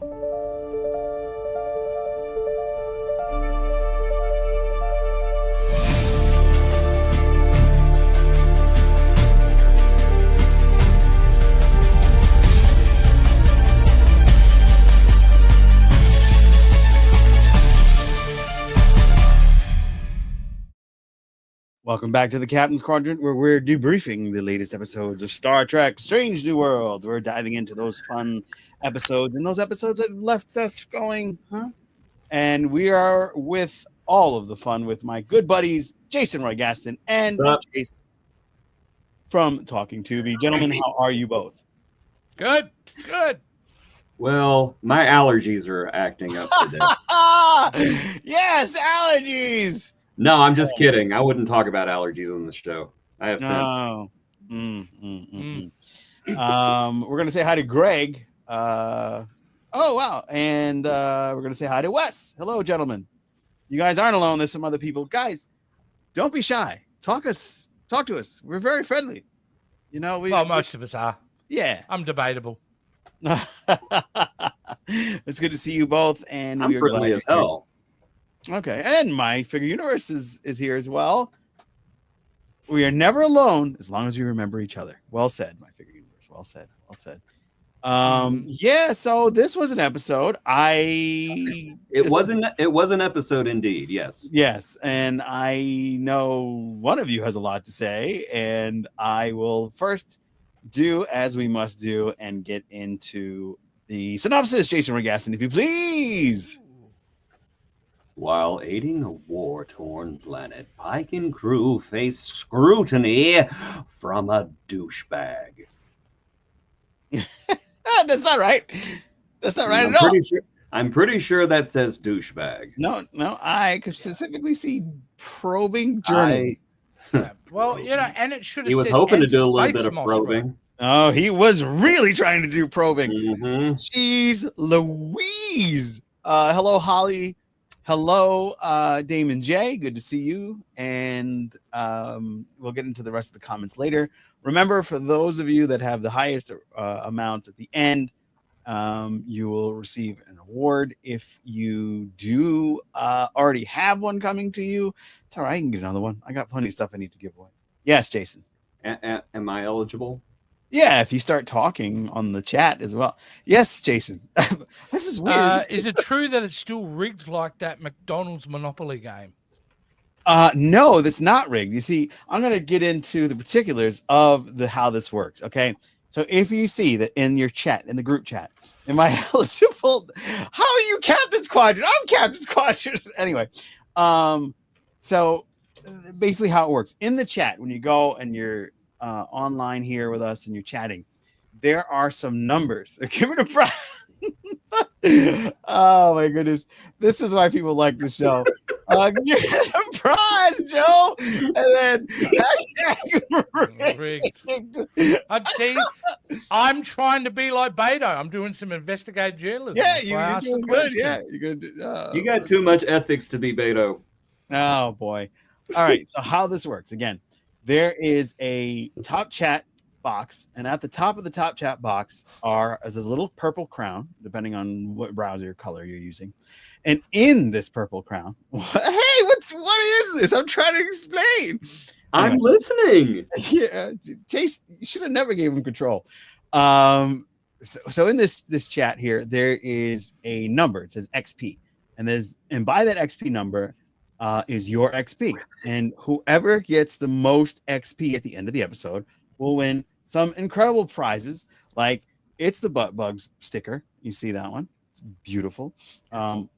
Welcome back to the Captain's Quadrant, where we're debriefing the latest episodes of Star Trek Strange New Worlds. We're diving into those fun episodes, and those episodes that left us going, huh? And we are with all of the fun with my good buddies, Jason Roy Gaston and Jace from Talking Tubi. Gentlemen, how are you both? Good. Well, my allergies are acting up today. Yes, allergies! No, I'm just kidding. I wouldn't talk about allergies on the show. I have sense. We're going to say hi to Greg. Oh, wow. And we're going to say hi to Wes. Hello, gentlemen. You guys aren't alone. There's some other people. Guys, don't be shy. Talk to us. We're very friendly. You know, most of us are. Yeah. I'm debatable. It's good to see you both. And I'm friendly as hell. Okay, and my Figure Universe is here as well. We are never alone as long as we remember each other. Well said, my Figure Universe. Well said. Yeah, so this was an episode. It was an episode indeed, yes. Yes, and I know one of you has a lot to say, and I will first do as we must do and get into the synopsis. Jason Regaston, if you please. While aiding a war-torn planet, Pike and crew face scrutiny from a douchebag. That's not right. That's not right at all. I'm pretty sure that says douchebag. No, I could specifically see probing journalists. Well, and it should have. He was hoping to do a little bit of probing. Oh, he was really trying to do probing. Mm-hmm. Jeez Louise. Hello, Holly. Hello, Damon J. Good to see you. And we'll get into the rest of the comments later. Remember, for those of you that have the highest amounts at the end, you will receive an award. If you do already have one coming to you, it's all right. I can get another one. I got plenty of stuff I need to give away. Yes, Jason. Am I eligible? Yeah, if you start talking on the chat as well. Yes, Jason. This is weird. Is it true that it's still rigged like that McDonald's Monopoly game? No, that's not rigged. You see, I'm going to get into the particulars of how this works. Okay. So if you see that in your chat, in the group chat, am I eligible? How are you Captain's Quadrant? I'm Captain's Quadrant. Anyway. So basically how it works in the chat, when you go and you're online here with us and you're chatting, there are some numbers. They're giving a prize. Oh my goodness, this is why people like the show. Give it a prize, Joe, and then rigged. I'd see. I'm trying to be like Beto. I'm doing some investigative journalism. Yeah, you're doing good. Yeah, you're good. You got too much ethics to be Beto. Oh boy. All right. So how this works again? There is a top chat box, and at the top of the top chat box is a little purple crown, depending on what browser color you're using. And in this purple crown, hey, what is this? I'm trying to explain. I'm listening. Yeah, Chase, you should have never gave him control. So in this chat here, there is a number. It says XP, and by that XP number is your XP, and whoever gets the most XP at the end of the episode will win some incredible prizes. Like it's the Butt Bugs sticker. You see that one? It's beautiful. I'm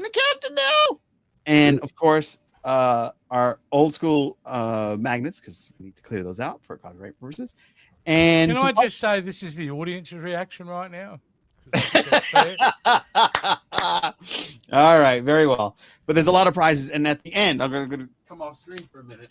the captain now, and of course, our old school magnets, because we need to clear those out for copyright purposes. And can I just say this is the audience's reaction right now? All right, very well. But there's a lot of prizes, and at the end, I'm going to come off screen for a minute.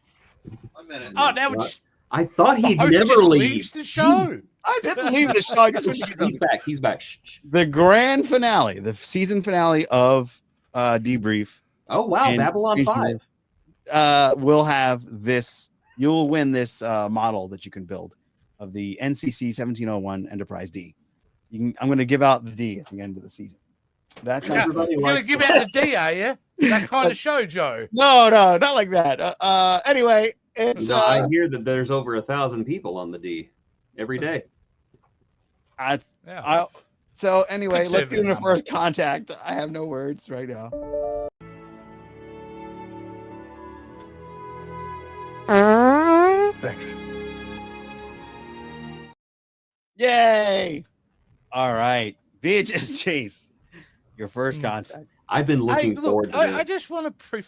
Oh, that would. I thought he'd never leaves the show. I didn't leave the show. I guess he's back. He's back. Shh. The grand finale, the season finale of Debrief. Oh wow, Babylon 5. Will have this. You'll win this model that you can build of the NCC 1701 Enterprise D. I'm going to give out the D at the end of the season. That's You're going to give out the D, are you? That kind of show, Joe. No, not like that. Anyway, it's I hear that there's over 1,000 people on the D every day. So anyway, let's get into Conservative first contact. I have no words right now. Thanks. Yay! All right, VHS Chase, your first contact. I've been looking forward to this. I just want to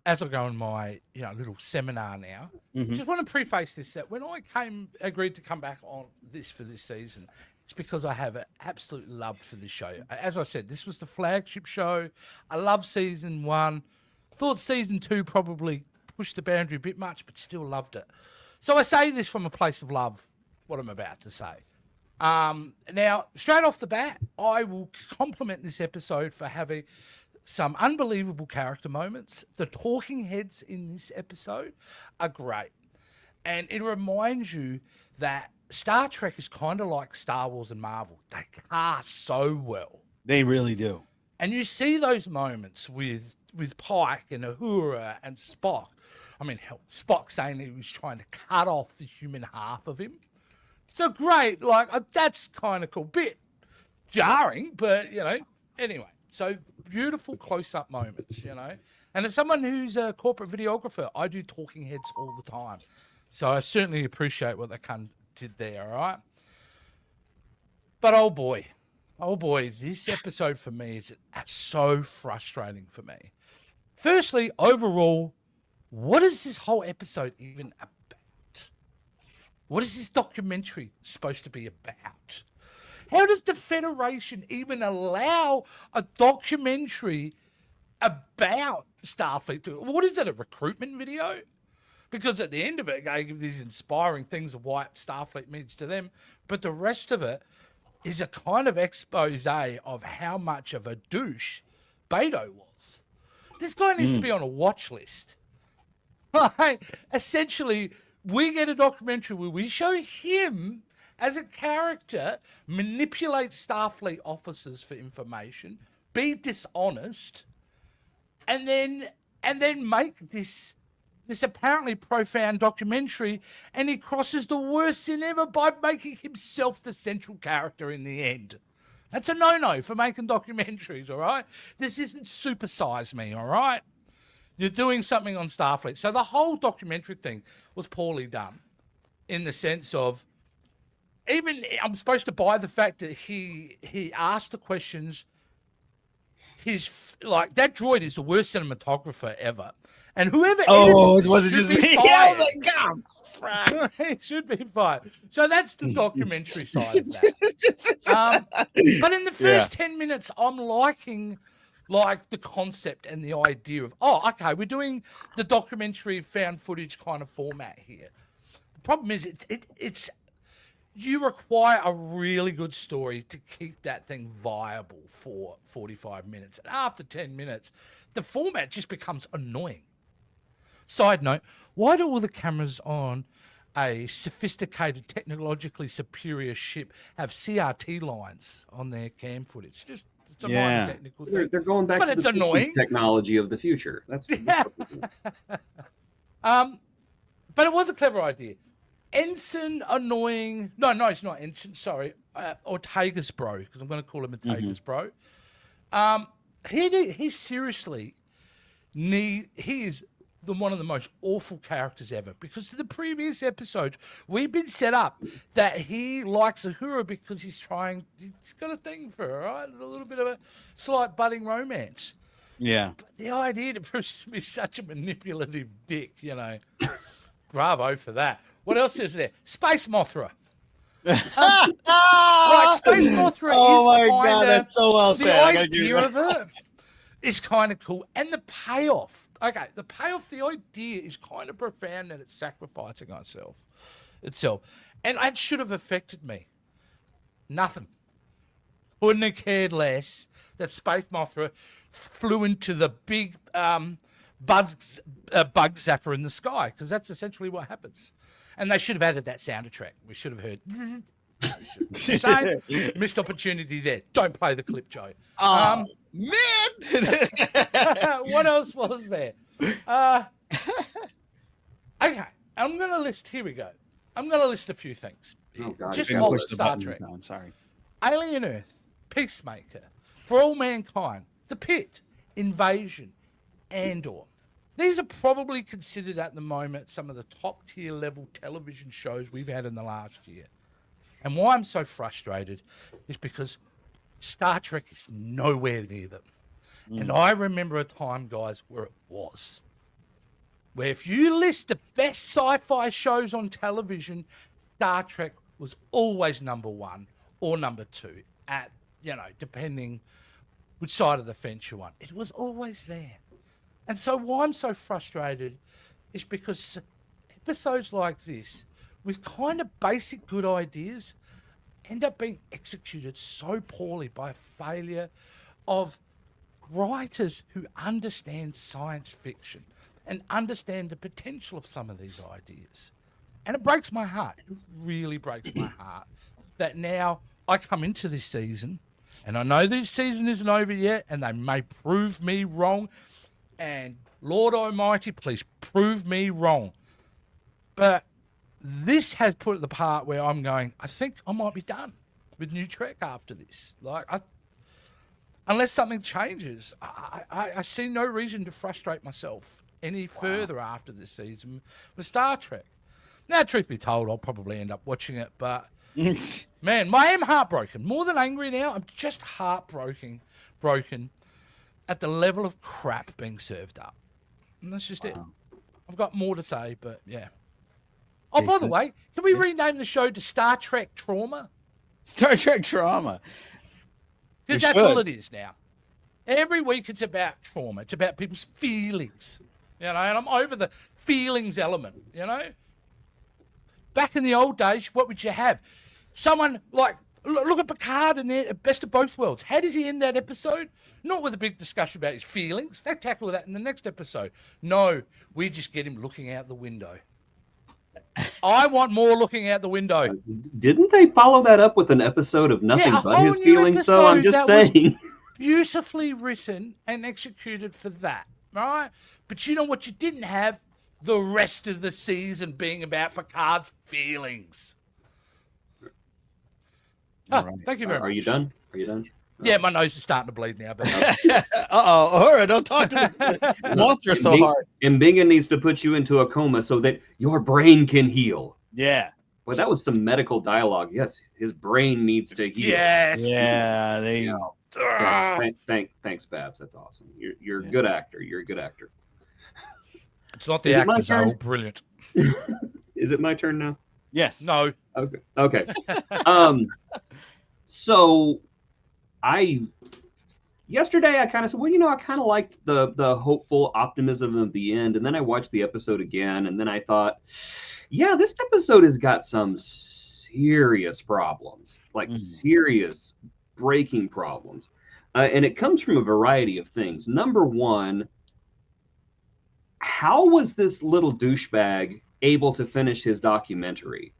as I go on my little seminar now, just want to preface this that when I agreed to come back on this for this season, it's because I have an absolute love for this show. As I said, this was the flagship show. I love season 1. Thought season 2 probably pushed the boundary a bit much, but still loved it. So I say this from a place of love, what I'm about to say. Now, straight off the bat, I will compliment this episode for having some unbelievable character moments. The talking heads in this episode are great. And it reminds you that Star Trek is kind of like Star Wars and Marvel. They cast so well. They really do. And you see those moments with Pike and Uhura and Spock. I mean, hell, Spock saying he was trying to cut off the human half of him. So great, that's kind of cool. Bit jarring, but, anyway. So beautiful close-up moments, And as someone who's a corporate videographer, I do talking heads all the time. So I certainly appreciate what they did there, all right? But oh boy, this episode for me is so frustrating for me. Firstly, overall, what is this whole episode even about? What is this documentary supposed to be about? How does the Federation even allow a documentary about Starfleet? What is it, a recruitment video? Because at the end of it, they give these inspiring things of what Starfleet means to them, but the rest of it is a kind of expose of how much of a douche Beto was. This guy needs to be on a watch list. Right? Essentially, we get a documentary where we show him as a character manipulate Starfleet officers for information, be dishonest, and then make this apparently profound documentary, and he crosses the worst sin ever by making himself the central character in the end. That's a no-no for making documentaries, all right? This isn't Super Size Me, all right? You're doing something on Starfleet. So the whole documentary thing was poorly done in the sense of, even I'm supposed to buy the fact that he asked the questions. That droid is the worst cinematographer ever, and whoever it wasn't just me. I was like, God, it should be fine. So that's the documentary side of that. But in the first 10 minutes, I'm liking the concept and the idea of, okay, we're doing the documentary found footage kind of format here. The problem is it's you require a really good story to keep that thing viable for 45 minutes. And after 10 minutes, the format just becomes annoying. Side note, why do all the cameras on a sophisticated, technologically superior ship have CRT lines on their cam footage? It's a minor technical thing. They're going back to the annoying technology of the future. That's but it was a clever idea. Ensign annoying. No, it's not Ensign. Sorry, Ortega's bro, because I'm going to call him Ortega's bro. He seriously he is one of the most awful characters ever, because in the previous episode we've been set up that he likes Uhura because he's got a thing for her, right? A little bit of a slight budding romance. Yeah. But the idea to be such a manipulative dick, bravo for that. What else is there? Space Mothra. Space Mothra oh is my God, that's so well said. The idea of it is kind of cool. And the payoff. Okay, the idea is kind of profound, that it's sacrificing itself. And it should have affected me. Nothing. Wouldn't have cared less that Space Mothra flew into the big bug zapper in the sky, because that's essentially what happens. And they should have added that sound effect. We should have heard. Shane, missed opportunity there. Don't play the clip, Joe. Oh, man. What else was there? Okay, I'm going to list. Here we go. I'm going to list a few things. Oh, God, Just you off gotta Push the Star button Trek. now, I'm sorry. Alien Earth, Peacemaker, For All Mankind, The Pit, Invasion, Andor. These are probably considered at the moment some of the top tier level television shows we've had in the last year. And why I'm so frustrated is because Star Trek is nowhere near them. And I remember a time, guys, where it was. Where if you list the best sci-fi shows on television, Star Trek was always number one or number two at, depending which side of the fence you're on. It was always there. And so why I'm so frustrated is because episodes like this, with kind of basic good ideas, end up being executed so poorly by a failure of writers who understand science fiction and understand the potential of some of these ideas. And it breaks my heart. It really breaks my heart that now I come into this season, and I know this season isn't over yet, and they may prove me wrong. And Lord Almighty, please prove me wrong. But this has put at the part where I'm going, I think I might be done with New Trek after this. Unless something changes, I see no reason to frustrate myself any further after this season with Star Trek. Now, truth be told, I'll probably end up watching it, but man, I am heartbroken. More than angry now, I'm just broken at the level of crap being served up. And that's just it. I've got more to say, but yeah. Oh, by the way, can we rename the show to Star Trek Trauma? Star Trek Trauma. Because that's all it is now. Every week it's about trauma. It's about people's feelings. And I'm over the feelings element, Back in the old days, what would you have? Someone like, look at Picard in there, Best of Both Worlds. How does he end that episode? Not with a big discussion about his feelings. They tackle that in the next episode. No, we just get him looking out the window. I want more looking out the window. Didn't they follow that up with an episode of nothing but his feelings? So I'm just saying. Beautifully written and executed for that, right? But you know what you didn't have? The rest of the season being about Picard's feelings. Right. Thank you very much. Are you done? Are you done? Yeah, my nose is starting to bleed now. But Uhura, don't talk to the monster so hard. Mbinga needs to put you into a coma so that your brain can heal. Yeah. Well, that was some medical dialogue. Yes, his brain needs to heal. Yes. Yeah, there you go. Yeah, thanks, Babs. That's awesome. You're a good actor. You're a good actor. It's not the actors, they're all brilliant. Is it my turn now? Yes. No. Okay. So yesterday I kind of said, well, I kind of liked the hopeful optimism of the end, and then I watched the episode again, and then I thought, yeah, this episode has got some serious problems, like serious breaking problems, and it comes from a variety of things. Number one, how was this little douchebag able to finish his documentary?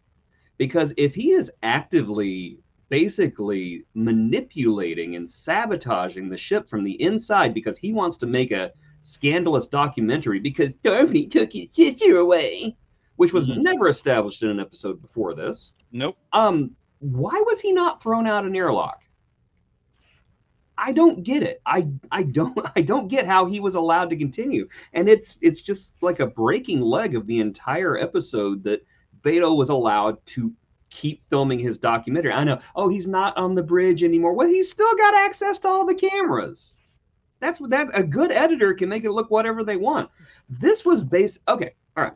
Because if he is actively basically manipulating and sabotaging the ship from the inside because he wants to make a scandalous documentary because Starfleet took his sister away, which was never established in an episode before this. Nope. Why was he not thrown out an airlock? I don't get it. I don't get how he was allowed to continue. And it's just like a breaking leg of the entire episode that Beto was allowed to keep filming his documentary. I know, he's not on the bridge anymore. Well, he's still got access to all the cameras. That's a good editor can make it look whatever they want. This was okay, all right.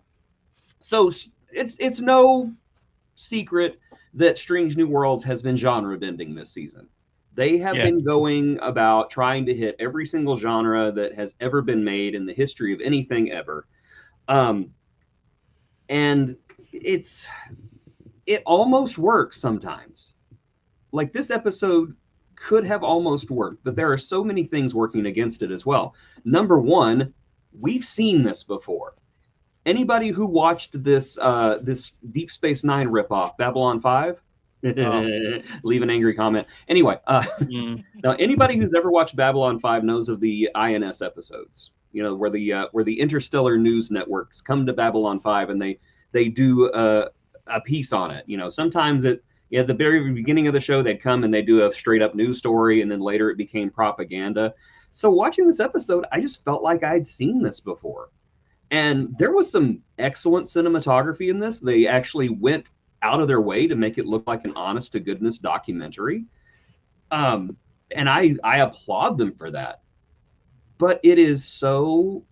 So it's no secret that Strange New Worlds has been genre bending this season. They have been going about trying to hit every single genre that has ever been made in the history of anything ever. And it almost works sometimes. Like this episode could have almost worked, but there are so many things working against it as well. Number one, we've seen this before. Anybody who watched this Deep Space Nine ripoff, Babylon 5? Leave an angry comment. Anyway, now anybody who's ever watched Babylon 5 knows of the INS episodes. You know, where the interstellar news networks come to Babylon 5 and they do a piece on it. You know, sometimes at the very beginning of the show they'd come and they do a straight up news story, and then later it became propaganda. So watching this episode, I just felt like I'd seen this before. And there was some excellent cinematography in this. They actually went out of their way to make it look like an honest to goodness documentary. And I applaud them for that. But it is so,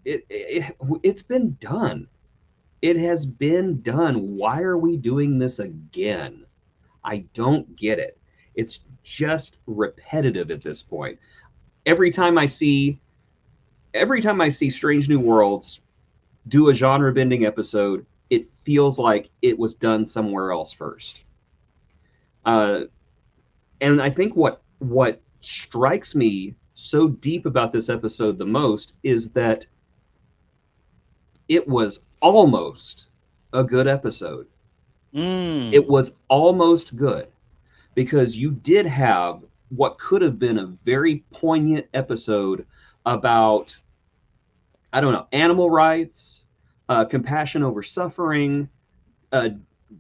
it's been done. It has been done. Why are we doing this again? I don't get it. It's just repetitive at this point. Every time I see Strange New Worlds do a genre-bending episode, it feels like it was done somewhere else first. And I think what strikes me so deep about this episode the most is that it was almost a good episode. It was almost good, because you did have what could have been a very poignant episode about, I don't know, animal rights, compassion over suffering,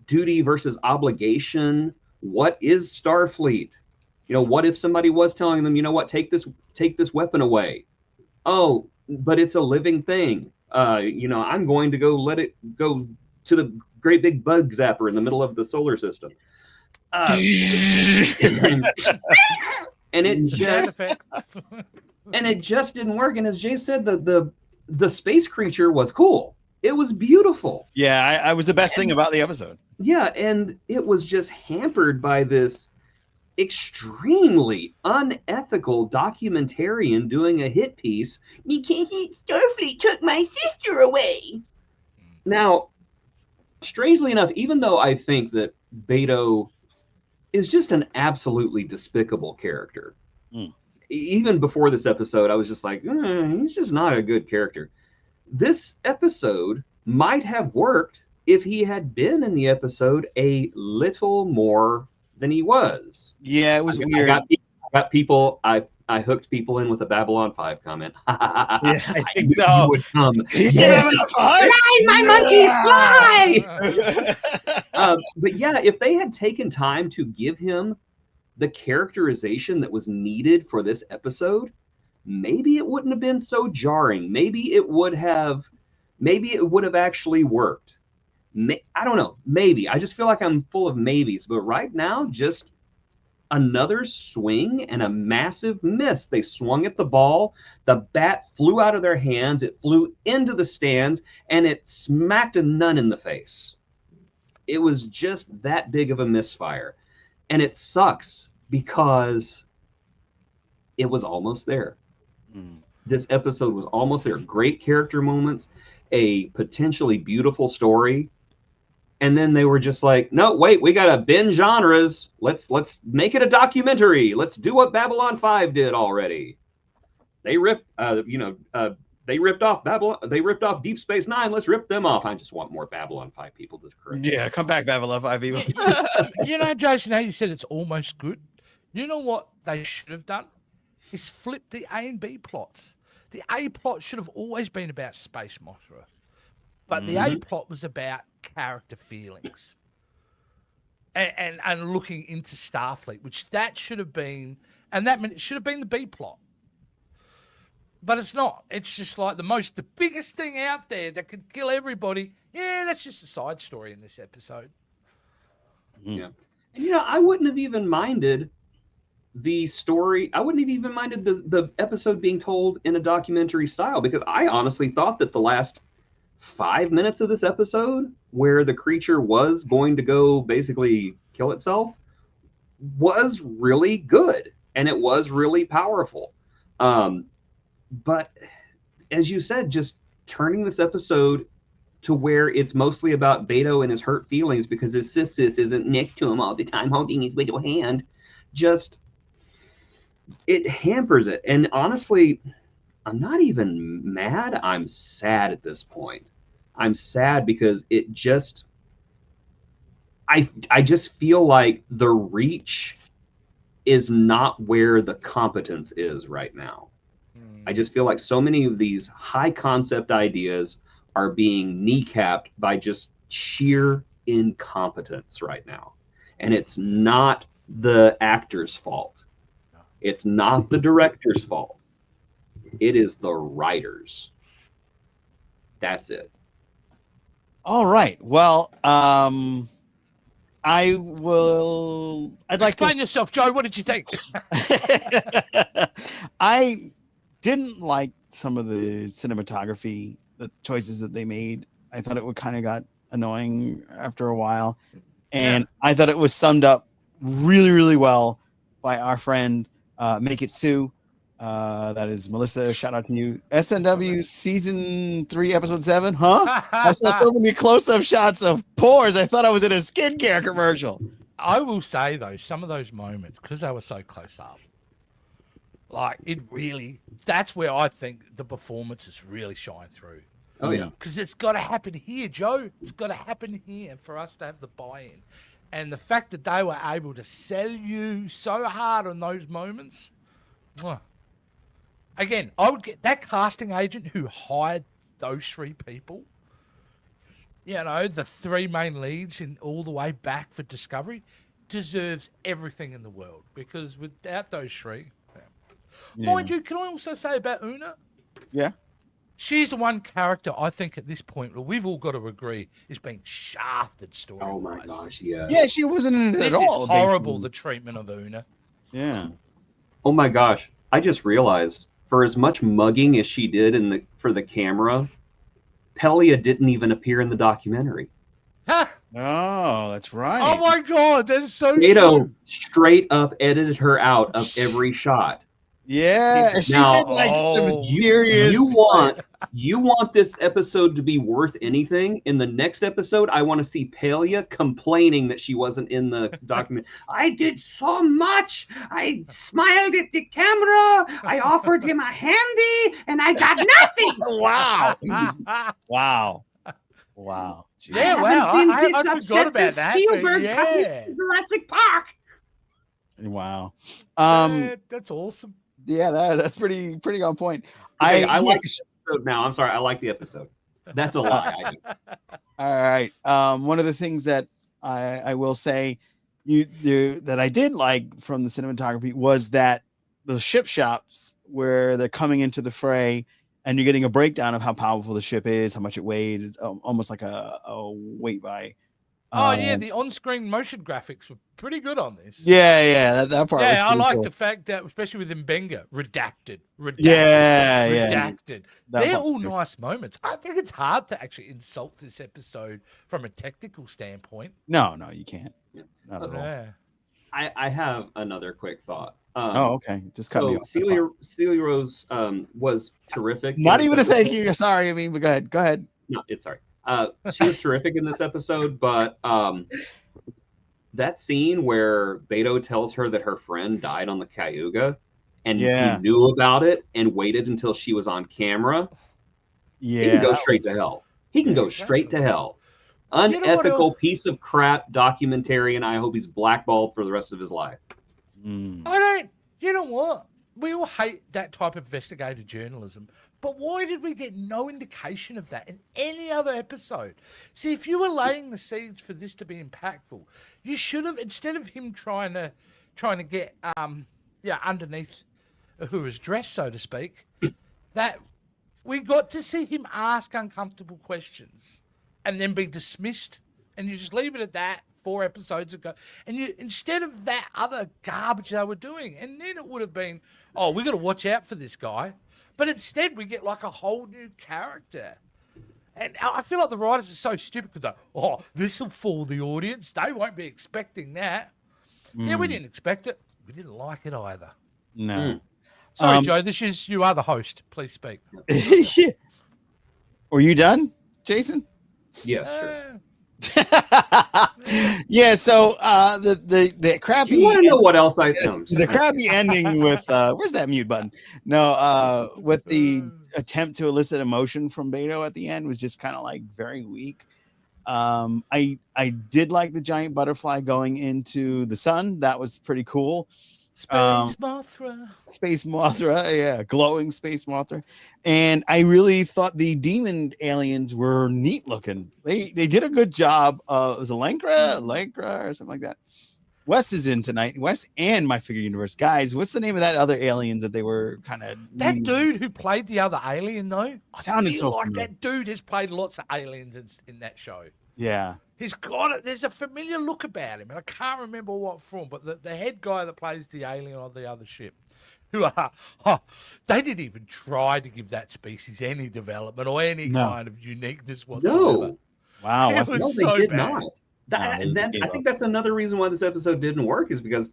duty versus obligation. What is Starfleet? You know, what if somebody was telling them, you know what, take this weapon away? Oh, but it's a living thing. You know, I'm going to go let it go to the great big bug zapper in the middle of the solar system. And it just didn't work. And as Jay said, the space creature was cool. It was beautiful. Yeah, I was the best thing about the episode. Yeah, and it was just hampered by this extremely unethical documentarian doing a hit piece because Starfleet took my sister away. Now, strangely enough, even though I think that Beto is just an absolutely despicable character, even before this episode, I was just like, he's just not a good character. This episode might have worked if he had been in the episode a little more than he was. Yeah, it was weird. I hooked people in with a Babylon 5 comment. Yeah, I think so. You would come. Fly, my monkeys, fly! But yeah, if they had taken time to give him the characterization that was needed for this episode, maybe it wouldn't have been so jarring. Maybe it would have actually worked. I don't know. Maybe. I just feel like I'm full of maybes. But right now, just another swing and a massive miss. They swung at the ball. The bat flew out of their hands. It flew into the stands, and it smacked a nun in the face. It was just that big of a misfire. And it sucks because it was almost there. This episode was almost there. Great character moments, a potentially beautiful story. And then they were just like, no, wait, we got to bend genres. Let's make it a documentary. Let's do what Babylon 5 did already. They ripped off Babylon. They ripped off Deep Space Nine. Let's rip them off. I just want more Babylon 5 people to correct. Yeah, come back, Babylon 5 people. You know, Jason, how you said it's almost good. You know what they should have done? Is flip the A and B plots. The A plot should have always been about Space Mothra, but the A plot was about character feelings and looking into Starfleet, which that should have been, and that meant it should have been the B plot. But it's not. It's just like the biggest thing out there that could kill everybody. Yeah, that's just a side story in this episode. Yeah. And, you know, I wouldn't have even minded the story. I wouldn't have even minded the episode being told in a documentary style, because I honestly thought that the last 5 minutes of this episode, where the creature was going to go basically kill itself, was really good. And it was really powerful. But as you said, just turning this episode to where it's mostly about Beto and his hurt feelings because his sis isn't next to him all the time holding his little hand, just, it hampers it. And honestly, I'm not even mad. I'm sad at this point. I'm sad because it just, I just feel like the reach is not where the competence is right now. I just feel like so many of these high concept ideas are being kneecapped by just sheer incompetence right now. And it's not the actor's fault. It's not the director's fault. It is the writers. That's it. All right. Well, I'd like Explain yourself, Joe. What did you think? I didn't like some of the cinematography, the choices that they made. I thought it would kind of got annoying after a while. And I thought it was summed up really, really well by our friend, Make It Sue. That is Melissa. Shout out to you. SNW season 3, episode 7. Huh? I saw so many close-up shots of pores. I thought I was in a skincare commercial. I will say though, some of those moments, because they were so close up, like it really, that's where I think the performances really shine through. Oh yeah. Because it's got to happen here, Joe. It's got to happen here for us to have the buy-in. And the fact that they were able to sell you so hard on those moments. Again, I would get that casting agent who hired those 3 people, you know, the 3 main leads in all the way back for Discovery, deserves everything in the world. Because without those 3, mind you, can I also say about Una? Yeah. She's the one character I think at this point where we've all got to agree is being shafted story-wise. Oh my gosh, yeah. Yeah, she wasn't in it This at is all. horrible, basically. the treatment of Una. Yeah. Oh my gosh, I just realized, for as much mugging as she did for the camera, Pelia didn't even appear in the documentary. Ha! Oh, that's right. Oh my God, that's so Kato true. straight up edited her out of every shot. Yeah, she Now- did like some Oh, serious. You want this episode to be worth anything? In the next episode, I want to see Pelia complaining that she wasn't in the document. I did so much. I smiled at the camera. I offered him a handy, and I got nothing. Wow. Wow. Wow. Jeez. Yeah, I wow. haven't been I this forgot upset about since that. Spielberg But cut me yeah. to Jurassic Park. Wow. That's awesome. Yeah, that's pretty on point. Okay, I like the episode now. I'm sorry, I like the episode. That's a lie. I do. All right. One of the things that I will say that I did like from the cinematography was that the ship shots where they're coming into the fray and you're getting a breakdown of how powerful the ship is, how much it weighed. It's almost like a weight by. Oh yeah, the on-screen motion graphics were pretty good on this. Yeah, that part. Yeah, I was like cool. the fact that, especially with Mbenga, redacted. Yeah. Redacted. That They're part was all good. nice moments. I think it's hard to actually insult this episode from a technical standpoint. No, you can't. Not at all. Yeah. I have another quick thought. Oh, okay. Just cut me So off. That's fine. Celia Rose was terrific. Not in even this a thank episode. you. Sorry. I mean, but go ahead. No, it's sorry. She was terrific in this episode, but that scene where Beto tells her that her friend died on the Cayuga, and Yeah. he knew about it and waited until she was on camera. Yeah. He can go that straight was- to hell. He can go straight to hell. Unethical piece of crap documentarian. I hope he's blackballed for the rest of his life. Mm. I don't. You know what? We all hate that type of investigative journalism, but why did we get no indication of that in any other episode? See, if you were laying the seeds for this to be impactful, you should have, instead of him trying to get underneath Uhura's dress, so to speak, that we got to see him ask uncomfortable questions and then be dismissed, and you just leave it at that. 4 episodes ago, and you, instead of that other garbage they were doing, and then it would have been, oh, we got to watch out for this guy, but instead we get like a whole new character, and I feel like the writers are so stupid because oh, this will fool the audience. They won't be expecting that. Yeah, we didn't expect it. We didn't like it either. No. Sorry, Joe. You are the host. Please speak. Yeah. Were you done, Jason? Yes, sure. Yeah, so the crappy. Do you want to know what else I the crappy ending with where's that mute button? No, with the attempt to elicit emotion from Beto at the end was just kind of like very weak. I did like the giant butterfly going into the sun. That was pretty cool. Space Mothra. Space Mothra, yeah, glowing Space Mothra. And I really thought the demon aliens were neat looking. They did a good job. It was a Lankra or something like that. Wes is in tonight. Wes and My Figure Universe. Guys, what's the name of that other alien that they were kind of... That dude who played the other alien, though, sounded so like familiar. that dude has played lots of aliens in that show. Yeah. He's got it. There's a familiar look about him, and I can't remember what from, but the head guy that plays the alien on the other ship, they didn't even try to give that species any development or any kind of uniqueness whatsoever. No. Wow. It was No, so they did bad. not. I think up. that's another reason why this episode didn't work is because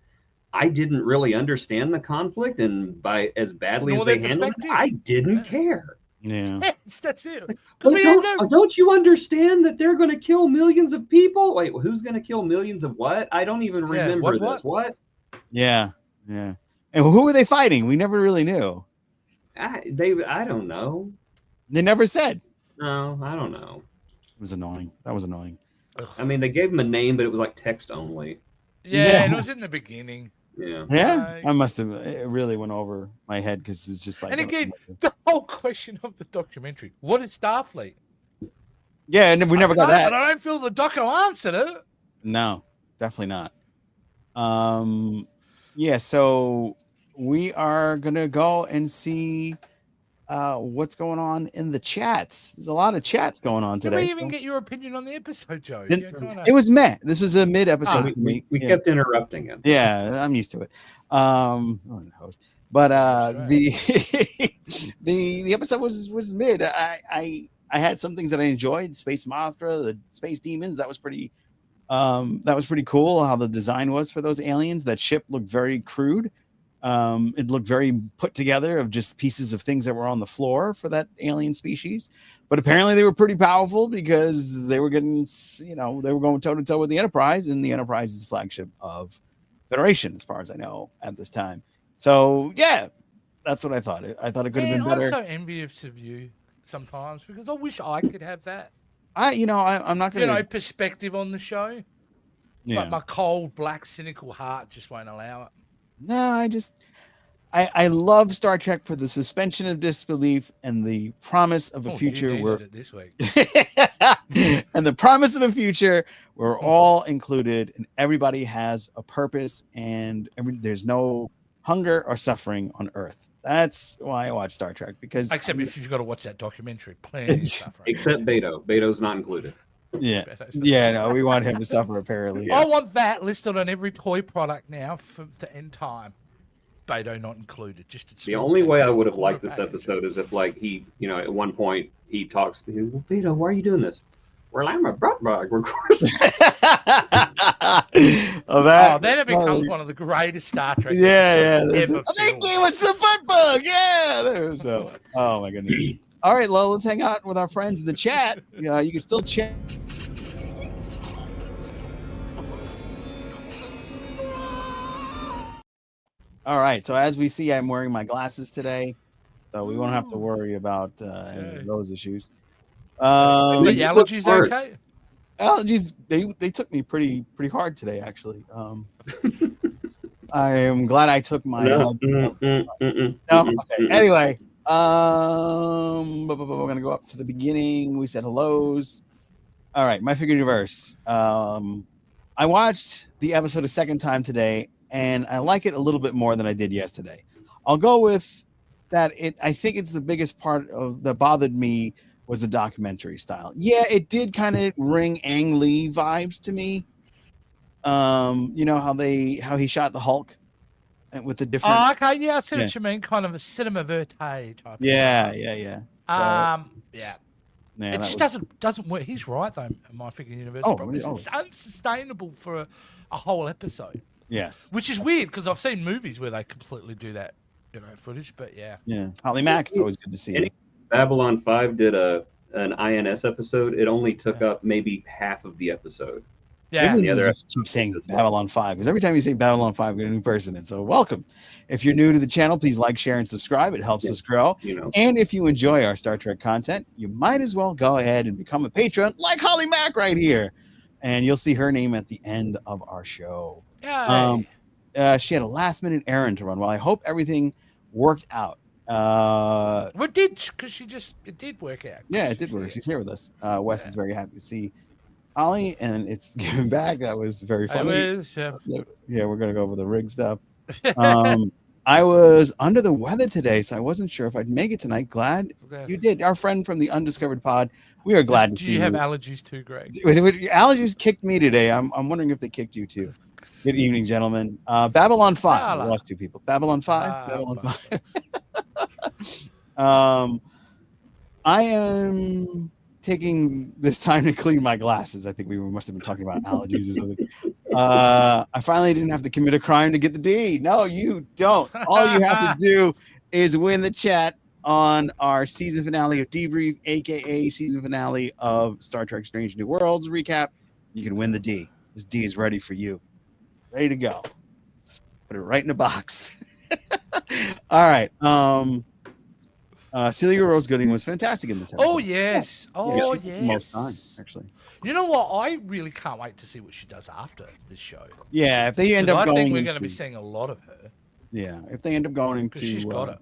I didn't really understand the conflict, and by as badly Nor as they their handled it, perspective. I didn't Yeah. care. Yeah. Yes, that's it. 'Cause Like, we had no- don't you understand that they're going to kill millions of people? Wait, who's going to kill millions of what? I don't even remember this. What? Yeah. Yeah. And who were they fighting? We never really knew. I don't know. They never said. No, I don't know. It was annoying. That was annoying. I mean, they gave him a name, but it was like text only. Yeah, and it was in the beginning. Yeah. Yeah, I must have. It really went over my head because it's just like. And again, the whole question of the documentary: what is Starfleet? Yeah, and we never got that. But I don't feel the doco answered it. No, definitely not. Yeah, so we are gonna go and see what's going on in the chats. There's a lot of chats going on Did today. we even get your opinion on the episode, Joe? It was meh. This was a mid episode. We kept interrupting him. Yeah, I'm used to it. Host. But the the episode was mid. I had some things that I enjoyed. Space Mothra, the space demons. That was pretty cool. How the design was for those aliens. That ship looked very crude. It looked very put together of just pieces of things that were on the floor for that alien species. But apparently they were pretty powerful because they were getting, they were going toe to toe with the Enterprise, and the Enterprise is the flagship of Federation, as far as I know at this time. So yeah, that's what I thought. I thought it could have been better. I'm so envious of you sometimes because I wish I could have that. I'm not gonna perspective on the show. Yeah. But my cold, black, cynical heart just won't allow it. No, I love Star Trek for the suspension of disbelief and the promise of a future where it this week. and the promise of a future where we're all included and everybody has a purpose and there's no hunger or suffering on Earth. That's why I watch Star Trek, because except if you've got to watch that documentary, plenty of suffering. Except Beto. Beto's not included. Yeah, no, we want him to suffer apparently. I want that listed on every toy product now to end time. Beto not included. Just the only way I would have liked this episode is if, like, he, at one point he talks to him. Well, Beto, why are you doing this? Well, I'm a butt bug, of course. Then it becomes one of the greatest Star Trek episodes ever. They gave us the butt bug. Yeah. So, oh my goodness. All right, Lo, let's hang out with our friends in the chat. You can still chat. All right, so as we see, I'm wearing my glasses today, so we won't have to worry about any of those issues. But your allergies okay? Allergies, they took me pretty hard today, actually. I am glad I took my. No, okay. Anyway, we're gonna go up to the beginning. We said hellos. All right, My Figure Universe. I watched the episode a second time today, and I like it a little bit more than I did yesterday. I'll go with that. I think it's the biggest part that bothered me was the documentary style. Yeah, it did kind of ring Ang Lee vibes to me. You know how he shot the Hulk with the different. Oh, okay, yeah, I see what you mean. Kind of a cinema verite type. Yeah. So, yeah. Yeah, it just doesn't work. He's right though. My Figure Universe. It's unsustainable for a whole episode. Yes, which is weird because I've seen movies where they completely do that, footage. But yeah. Holly Mack, it's always good to see. Babylon 5 did an INS episode. It only took up maybe half of the episode. Yeah. Maybe The we other just keep saying Babylon 5 because every time you say Babylon 5, we get a new person in. So welcome. If you're new to the channel, please like, share, and subscribe. It helps us grow. You know, And if you enjoy our Star Trek content, you might as well go ahead and become a patron like Holly Mack right here. And you'll see her name at the end of our show. Yay. She had a last-minute errand to run. Well, I hope everything worked out. Well, it did, because it did work out. Yeah, it did work. She's here with us. Wes is very happy to see Holly, and it's given back. That was very funny. Yeah, we're gonna go over the rig stuff. I was under the weather today, so I wasn't sure if I'd make it tonight. Glad you did. Our friend from the Undiscovered Pod. We are glad to see you. Do you have allergies too, Greg? Your allergies kicked me today. I'm wondering if they kicked you too. Good evening, gentlemen. Babylon 5. We lost two people. Babylon 5. Babylon 5. I am taking this time to clean my glasses. I think we must have been talking about allergies or something. I finally didn't have to commit a crime to get the D. No, you don't. All you have to do is win the chat on our season finale of Debrief, aka season finale of Star Trek Strange New Worlds recap. You can win the D. This D is ready for you. Ready to go. Let's put it right in the box. All right. Celia Rose Gooding was fantastic in this episode. Oh, yes. Oh, yes. Most time, actually. You know what? I really can't wait to see what she does after this show. Yeah, if they end up going, I think we're going to be seeing a lot of her. Yeah, if they end up going into she's got it.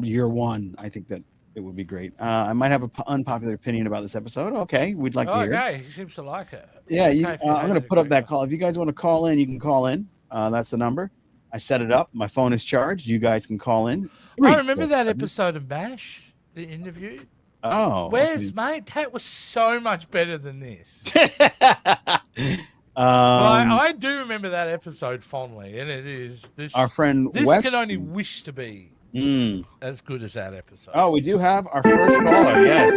Year one, I think that it would be great. I might have an unpopular opinion about this episode. Okay, we'd like to hear. Okay, he seems to like it. Yeah, I'm going to put up that call. If you guys want to call in, you can call in. That's the number. I set it up. My phone is charged. You guys can call in. I remember that episode of MASH, the interview. Oh, where's mate? That was so much better than this. I do remember that episode fondly, and it is this. Our friend this Wes can only wish to be as good as that episode. Oh, we do have our first caller. Yes.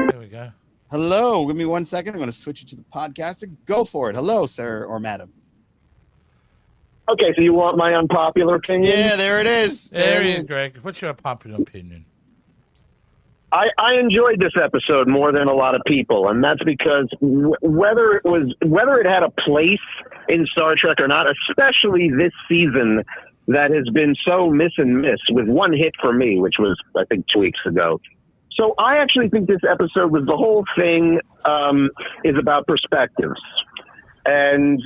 There we go. Hello. Give me 1 second. I'm going to switch it to the podcaster. Go for it. Hello, sir or madam. Okay, so you want my unpopular opinion? Yeah, there it is. There it is, Greg. What's your unpopular opinion? I enjoyed this episode more than a lot of people, and that's because whether it had a place in Star Trek or not, especially this season that has been so miss and miss with one hit for me, which was I think 2 weeks ago. So I actually think this episode was the whole thing is about perspectives, and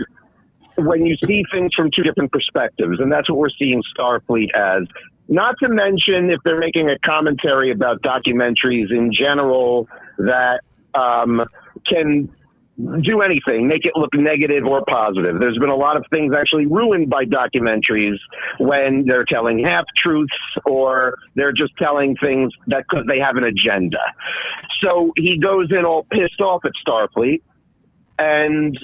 when you see things from two different perspectives, and that's what we're seeing Starfleet as. Not to mention if they're making a commentary about documentaries in general that can do anything, make it look negative or positive. There's been a lot of things actually ruined by documentaries when they're telling half-truths or they're just telling things that because they have an agenda. So he goes in all pissed off at Starfleet and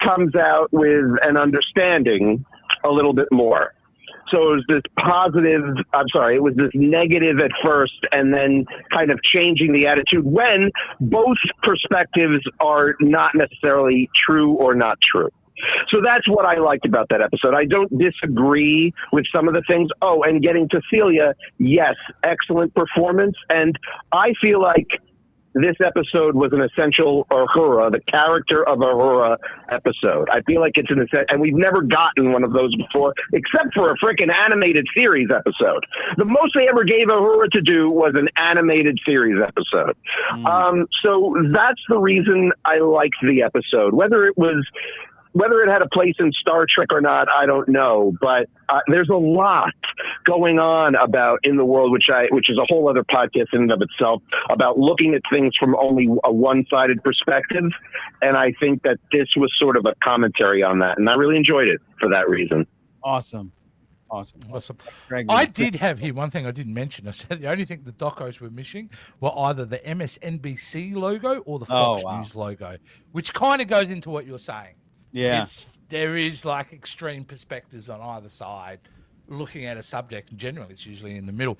comes out with an understanding a little bit more. So it was this negative at first and then kind of changing the attitude when both perspectives are not necessarily true or not true. So that's what I liked about that episode. I don't disagree with some of the things. Oh, and getting to Celia, yes, excellent performance. And I feel like this episode was an essential Uhura, the character of Uhura episode. I feel like it's an essential, and we've never gotten one of those before, except for a freaking animated series episode. The most they ever gave Uhura to do was an animated series episode. So that's the reason I liked the episode. Whether it had a place in Star Trek or not, I don't know. But there's a lot going on about in the world, which is a whole other podcast in and of itself, about looking at things from only a one-sided perspective. And I think that this was sort of a commentary on that. And I really enjoyed it for that reason. Awesome. Greg, I did have here one thing I didn't mention. I said the only thing the docos were missing were either the MSNBC logo or the Fox News logo, which kind of goes into what you're saying. Yeah, there is like extreme perspectives on either side looking at a subject, and generally it's usually in the middle.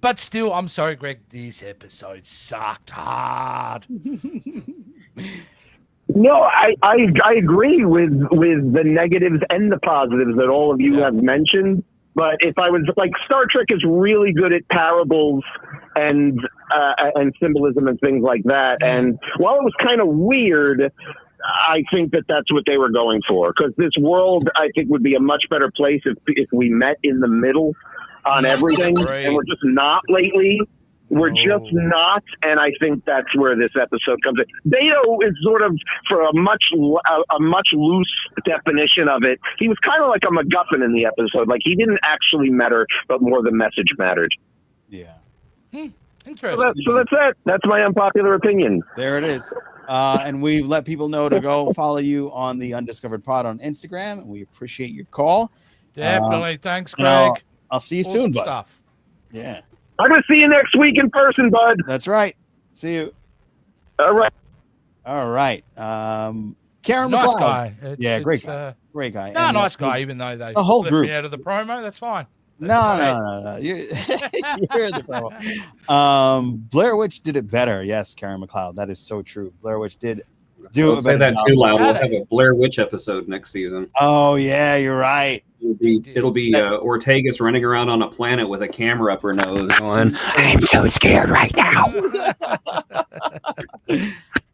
But still, I'm sorry, Greg, this episode sucked hard. No, I agree with the negatives and the positives that all of you have mentioned. But if I was like, Star Trek is really good at parables and symbolism and things like that. And while it was kind of weird I think that that's what they were going for, because this world, I think, would be a much better place if we met in the middle on everything, and we're just not lately. We're just not, and I think that's where this episode comes in. Beto is sort of, for a much loose definition of it, he was kind of like a MacGuffin in the episode. Like, he didn't actually matter, but more the message mattered. Yeah. Interesting. So that's it. That's my unpopular opinion. There it is. And we've let people know to go follow you on the Undiscovered Pod on Instagram, and we appreciate your call. Definitely. Thanks, Greg. I'll see you Awesome soon, bud. stuff. Yeah. I'm going to see you next week in person, bud. That's right. See you. All right. All right. Karen Nice McLeod. guy. Yeah, great guy. Great guy. No, And, nice guy, even though they the whole left group. me out of the promo. That's fine. No. You're the problem. Blair Witch did it better. Yes, Karen McLeod. That is so true. Blair Witch did do Don't it say better. that too loud. We'll have a Blair Witch episode next season. Oh, yeah, you're right. It'll be Ortegas running around on a planet with a camera up her nose going, I'm so scared right now.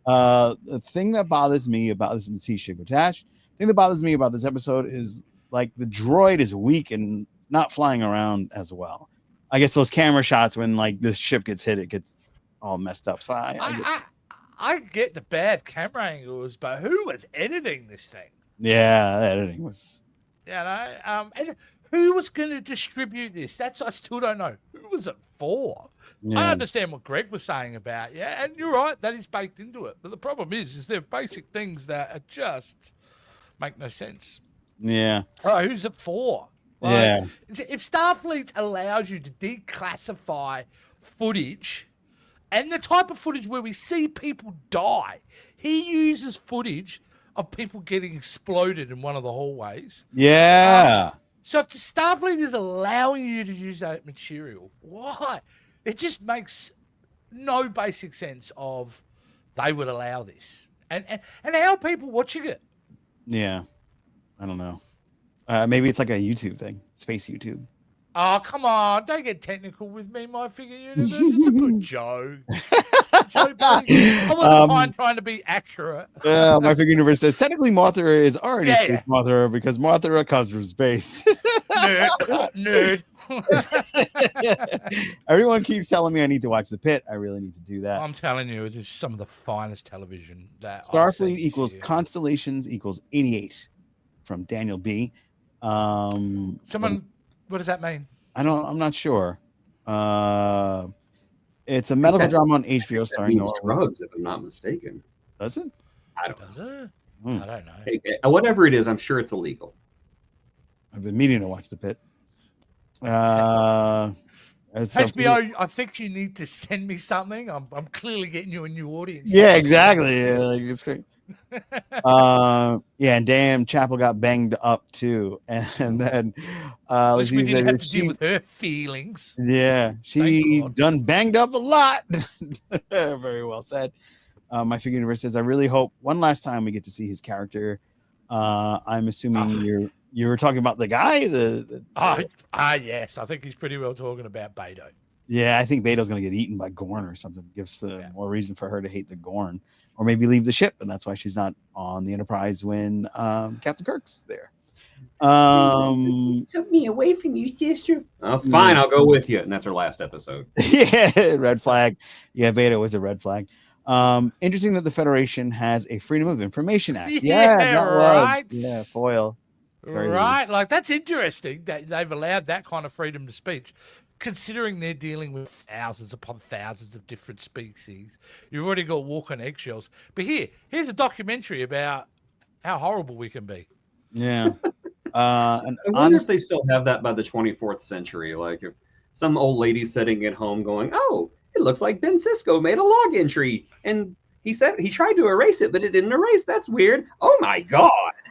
The thing that bothers me about this is Sugar Tash. The thing that bothers me about this episode is like the droid is weak and not flying around as well. I guess those camera shots when like this ship gets hit, it gets all messed up. So I get the bad camera angles, but who was editing this thing? yeah, the editing was. You know, and who was going to distribute this? I still don't know. Who was it for? Yeah. I understand what Greg was saying about, and you're right, that is baked into it. But the problem is there are basic things that are just make no sense. Yeah. Oh, who's it for? Yeah. If Starfleet allows you to declassify footage and the type of footage where we see people die, he uses footage of people getting exploded in one of the hallways. Yeah. So if the Starfleet is allowing you to use that material, why? It just makes no basic sense of they would allow this. And how are people watching it? Yeah. I don't know. Maybe it's like a YouTube thing, space YouTube. Oh, come on. Don't get technical with me, My Figure Universe. It's a good joke. I wasn't trying to be accurate. My Figure Universe says, technically Mothra is already space Yeah. Mothra because Mothra comes from space. Nerd. Everyone keeps telling me I need to watch The Pit. I really need to do that. I'm telling you, it is some of the finest television that I've Starfleet seen this equals year. Constellations equals 88 from Daniel B. What does that mean? I'm not sure. It's a medical drama on HBO That starring means Noah. drugs, if I'm not mistaken. Does it? I don't Does know. it? I don't know. Hey, whatever it is, I'm sure it's illegal. I've been meaning to watch The Pit. It's HBO, I think you need to send me something. I'm clearly getting you a new audience. yeah, exactly. Yeah, like, it's great. Yeah, and damn, Chapel got banged up too, and then At least we Lizzie didn't said have to deal with her feelings. yeah, she Thank God. done banged up a lot. Very well said. My Figure Universe says, I really hope one last time we get to see his character. I'm assuming you were talking about the guy. Yes, I think he's pretty well talking about Beto. Yeah, I think Beto's going to get eaten by Gorn or something. Gives more reason for her to hate the Gorn, or maybe leave the ship, and that's why she's not on the Enterprise when Captain Kirk's there. Took me away from you, sister. Oh, fine, I'll go with you. And that's our last episode. Yeah, red flag. Yeah, Beta was a red flag. Interesting that the Federation has a Freedom of Information Act. Yeah, that right. was. Yeah, foil. Very Right, like that's interesting that they've allowed that kind of freedom to speech, considering they're dealing with thousands upon thousands of different species. You've already got walk on eggshells. But here's a documentary about how horrible we can be. Yeah. And I wonder if they still have that by the 24th century. Like if some old lady sitting at home going, "Oh, it looks like Ben Sisko made a log entry, and he said he tried to erase it, but it didn't erase. That's weird. Oh my god!"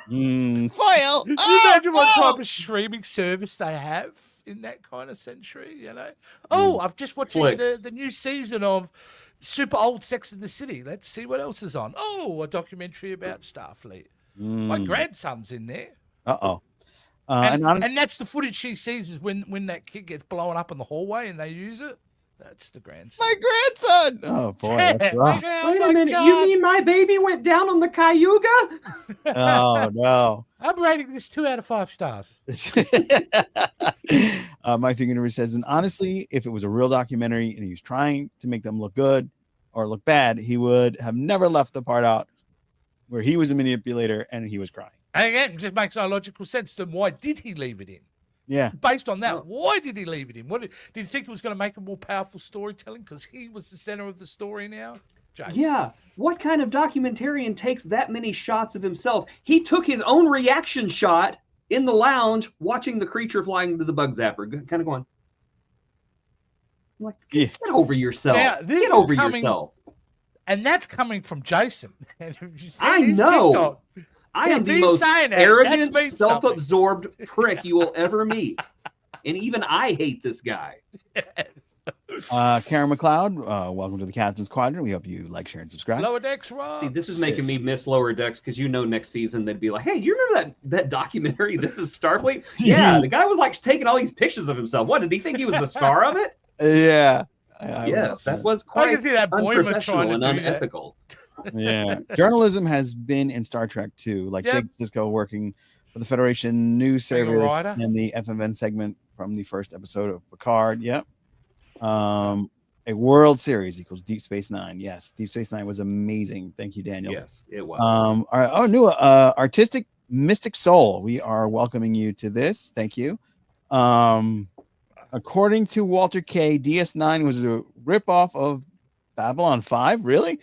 Foil. Can you imagine what type of streaming service they have in that kind of century? You know, I've just watched the new season of super old Sex in the City. Let's see what else is on. Oh, a documentary about Starfleet. My grandson's in there. And that's the footage she sees is when that kid gets blown up in the hallway and they use it. That's the grandson. My grandson. Oh boy, that's rough. Wait a minute. You mean my baby went down on the Cayuga? Oh no. I'm rating this 2 out of 5 stars. Mike Universe says, and honestly, if it was a real documentary and he was trying to make them look good or look bad, he would have never left the part out where he was a manipulator and he was crying. And again, it just makes no logical sense. Then why did he leave it in? Yeah. Based on that, why did he leave it in? Did you think it was going to make a more powerful storytelling because he was the center of the story now? Jace. Yeah. What kind of documentarian takes that many shots of himself? He took his own reaction shot in the lounge watching the creature flying to the bug zapper, kind of going, like, get over yourself. Now, get over yourself. And that's coming from Jason. I know. TikTok, I am the most arrogant, self-absorbed prick you will ever meet. And even I hate this guy. Karen McLeod, welcome to the Captains Quadrant. We hope you like, share, and subscribe. Lower Decks, Rob. See, this is making me miss Lower Decks because next season they'd be like, hey, you remember that documentary, This is Starfleet? Yeah, the guy was like taking all these pictures of himself. What, did he think he was the star of it? Yeah. Yes, that was quite unprofessional and unethical. Yeah. Journalism has been in Star Trek too, like Big Cisco working for the Federation News Service and the FMN segment from the first episode of Picard. Yep. A World Series equals Deep Space Nine. Yes, Deep Space Nine was amazing. Thank you, Daniel. Yes, it was. New Artistic Mystic Soul. We are welcoming you to this. Thank you. According to Walter K, DS9 was a ripoff of Babylon 5. Really?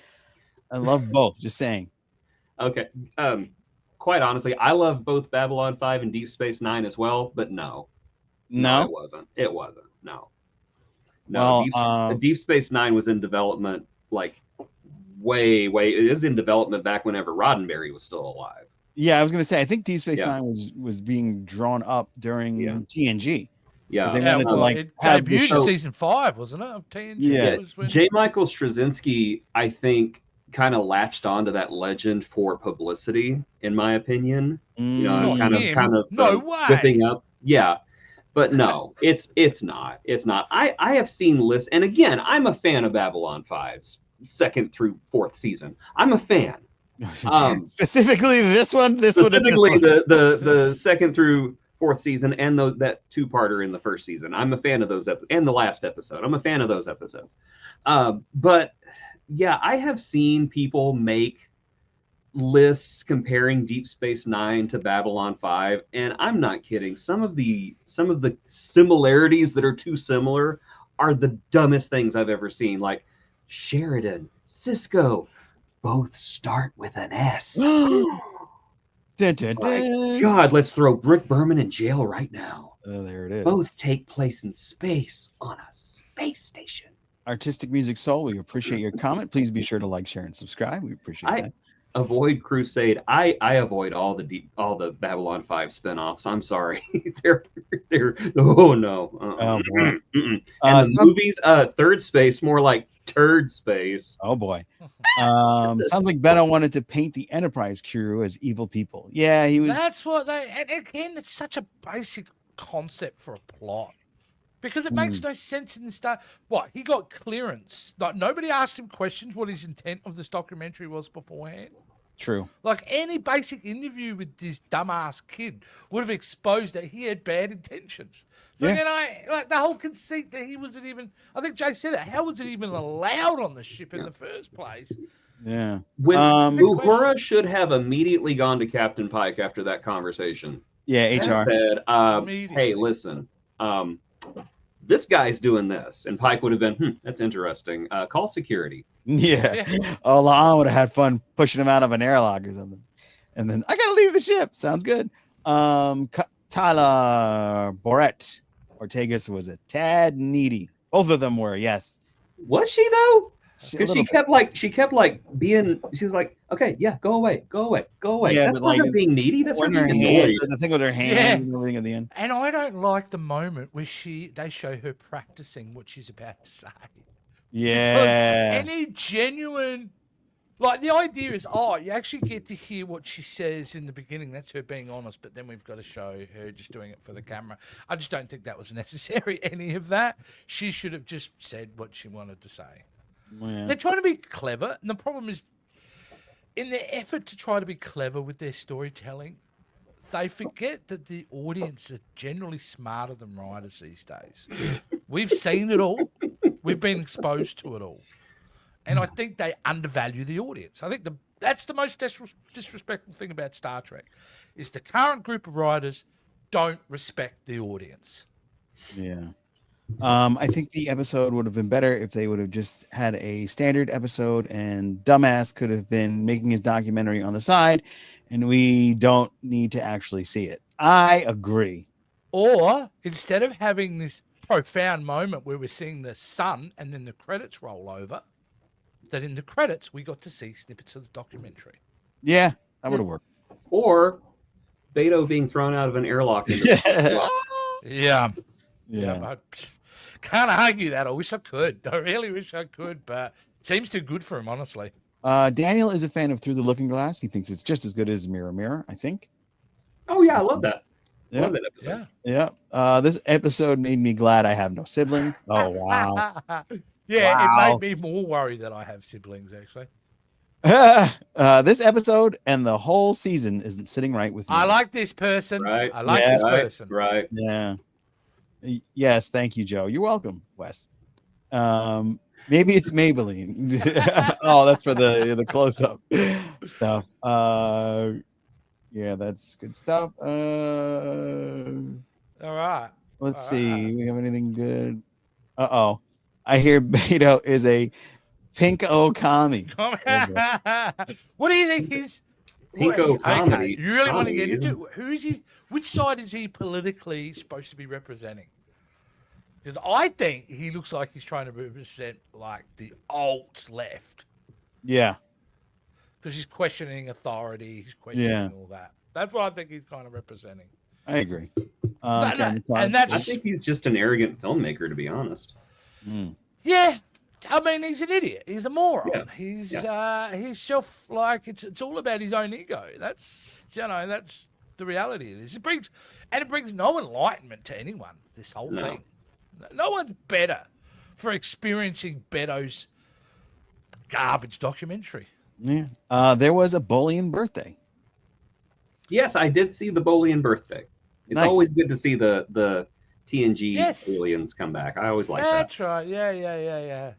I love both. Just saying. Okay. Quite honestly, I love both Babylon 5 and Deep Space Nine as well, but no, it wasn't. It wasn't. No. Deep Space Nine was in development like way. It was in development back whenever Roddenberry was still alive. Yeah, I was gonna say. I think Deep Space Nine was being drawn up during TNG. Yeah, it debuted season 5, wasn't it? Of TNG. Yeah. J. Michael Straczynski, I think, kind of latched onto that legend for publicity, in my opinion. Kind of whipping up. Yeah. But no, it's not. It's not. I have seen lists, and again, I'm a fan of Babylon 5's 2nd through 4th season. I'm a fan. Specifically this one. Specifically the 2nd through 4th season and that 2-parter in the 1st season. I'm a fan of those and the last episode. I'm a fan of those episodes. But yeah, I have seen people make lists comparing Deep Space Nine to Babylon 5, and I'm not kidding. Some of the similarities that are too similar are the dumbest things I've ever seen. Like Sheridan, Cisco, both start with an S. My God, let's throw Rick Berman in jail right now. There it is. Both take place in space on a space station. Artistic Music Soul, we appreciate your comment. Please be sure to like, share, and subscribe. We appreciate that. Avoid Crusade. I avoid all the Babylon 5 spinoffs. I'm sorry. they're oh no. Oh boy. And the movies, Third Space, more like Turd Space. Oh boy. Sounds like Benno wanted to paint the Enterprise crew as evil people. Yeah, he was. That's what they. And again, it's such a basic concept for a plot. Because it makes no sense in the start. What? He got clearance. Like, nobody asked him questions what his intent of this documentary was beforehand. True. Like, any basic interview with this dumbass kid would have exposed that he had bad intentions. So, like the whole conceit that he wasn't even, I think Jay said it, how was it even allowed on the ship in the first place? Yeah. When Uhura should have immediately gone to Captain Pike after that conversation. Yeah, HR. Said, hey, listen, this guy's doing this. And Pike would have been, that's interesting. Call security. Yeah. Oh, La'an would have had fun pushing him out of an airlock or something. And then, I got to leave the ship. Sounds good. Tyler Boret Ortegas was a tad needy. Both of them were, yes. Was she, though? Because she kept being, she was like, okay, yeah, go away. Yeah, that's not her being needy. That's her being annoyed. The thing with her hand and everything at the end. And I don't like the moment where they show her practicing what she's about to say. Yeah. Because any genuine Like, the idea is, you actually get to hear what she says in the beginning. That's her being honest, but then we've got to show her just doing it for the camera. I just don't think that was necessary, any of that. She should have just said what she wanted to say. Yeah. They're trying to be clever, and the problem is, in their effort to try to be clever with their storytelling, they forget that the audience are generally smarter than writers these days. We've seen it all. We've been exposed to it all. And I think they undervalue the audience. I think that's the most disrespectful thing about Star Trek, is the current group of writers don't respect the audience. Yeah. I think the episode would have been better if they would have just had a standard episode and Dumbass could have been making his documentary on the side, and we don't need to actually see it. I agree. Or instead of having this profound moment where we're seeing the sun and then the credits roll over, that in the credits we got to see snippets of the documentary. Yeah, that would have worked. Or Beto being thrown out of an airlock. Yeah. Yeah. I can't argue that. I wish I could. I really wish I could, but seems too good for him, honestly. Daniel is a fan of Through the Looking Glass. He thinks it's just as good as Mirror Mirror, I think. Oh yeah, I love that. Yeah. Love that episode. Yeah. This episode made me glad I have no siblings. Oh, wow. Yeah, Wow. It made me more worried that I have siblings, actually. This episode and the whole season isn't sitting right with me. I like this person. Right. I like Yeah, this Right, person. right. Yeah. Yes, thank you, Joe. You're welcome, Wes. Maybe it's Maybelline. Oh, that's for the close-up stuff. Yeah, that's good stuff. All right. Let's All see. right. We have anything good? Uh-oh. I hear Beto is a pinko commie. What do you think he's Pinko comedy. You really want to get Comedy, into who is he? Which side is he politically supposed to be representing? Because I think he looks like he's trying to represent like the alt left. Yeah. Because he's questioning authority, he's questioning all that. That's what I think he's kind of representing. I agree. And I that's think he's just an arrogant filmmaker, to be honest. yeah. I mean, he's an idiot. He's a moron. Yeah. He's self it's all about his own ego. That's that's the reality of this. It brings no enlightenment to anyone. This whole thing. No one's better for experiencing Beto's garbage documentary. Yeah. There was a Bolian birthday. Yes, I did see the Bolian birthday. It's Nice. always good to see the TNG Yes. aliens come back. I always like that. That's right. Yeah.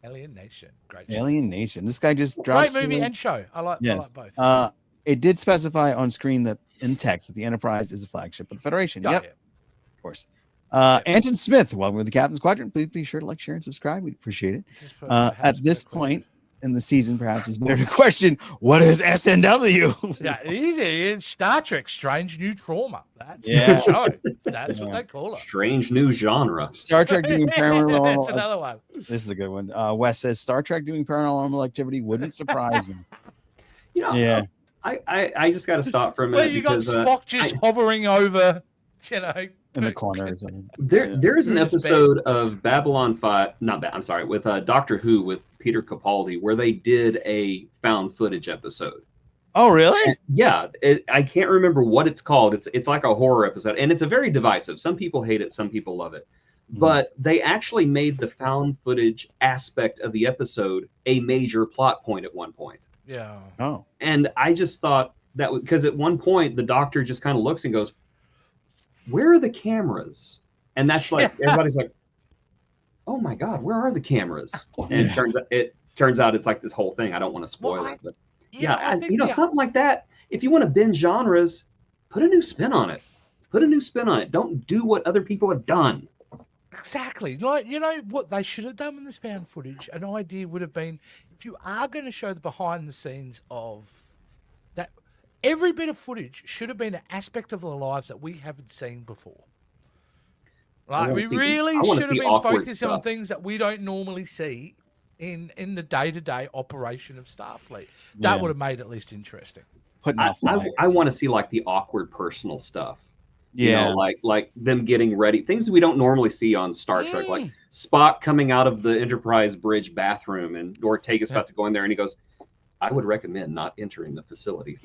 Alien Nation. Great show. Alien Nation. This guy just drops. Great movie and show. I like both. It did specify on screen that in text that the Enterprise is a flagship of the Federation. Oh, Yep, yeah. of course. Anton Smith, welcome to the Captains Quadrant. Please be sure to like, share, and subscribe. We'd appreciate it. Just perhaps At a this quick point in the season, perhaps it's better to question what is SNW? Yeah, it's Star Trek Strange New Trauma. That's Yeah. the show. That's what they call it. Strange new genre. Star Trek doing That's paranormal. another one. This is a good one. Wes says Star Trek doing paranormal activity wouldn't surprise me. You know, Yeah. I just got to stop for a minute Well, you got because Spock just hovering over, In the corner or something. there's an Who's episode of Babylon 5, with Doctor Who with Peter Capaldi where they did a found footage episode. Oh, really? And yeah, I can't remember what it's called. It's like a horror episode, and it's a very divisive. Some people hate it, some people love it. But they actually made the found footage aspect of the episode a major plot point at one point. Yeah. Oh. And I just thought that because at one point the Doctor just kind of looks and goes, "Where are the cameras?" And that's like everybody's like, "Oh my God, where are the cameras?" And it turns out it's like this whole thing. I don't want to spoil it, but I think, something like that. If you want to bend genres, put a new spin on it. Don't do what other people have done. Exactly. Like, what they should have done with this found footage? An idea would have been, if you are going to show the behind the scenes of that, every bit of footage should have been an aspect of their lives that we haven't seen before. Like, we really should have been focusing on things that we don't normally see in the day-to-day operation of Starfleet. That would have made it at least interesting. I want to see like the awkward personal stuff. Yeah. You know, like them getting ready, things that we don't normally see on Star Trek, like Spock coming out of the Enterprise bridge bathroom and Ortega's about to go in there and he goes, I would recommend not entering the facility.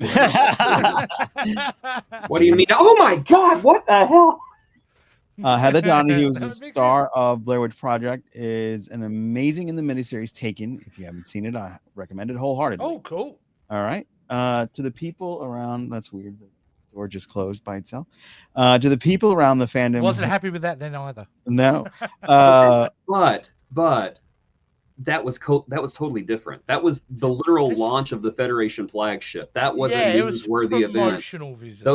What do you mean? Oh my God! What the hell? Heather Donahue, who's That the was a big star of Blair Witch Project, is an amazing in the miniseries Taken. If you haven't seen it, I recommend it wholeheartedly. Oh, cool. All right. To the people around, that's weird. The door just closed by itself. To the people around the fandom, Wasn't happy with that then either. no. But that was totally different. That was the literal launch of the Federation flagship. That wasn't it was newsworthy event. promotional visit.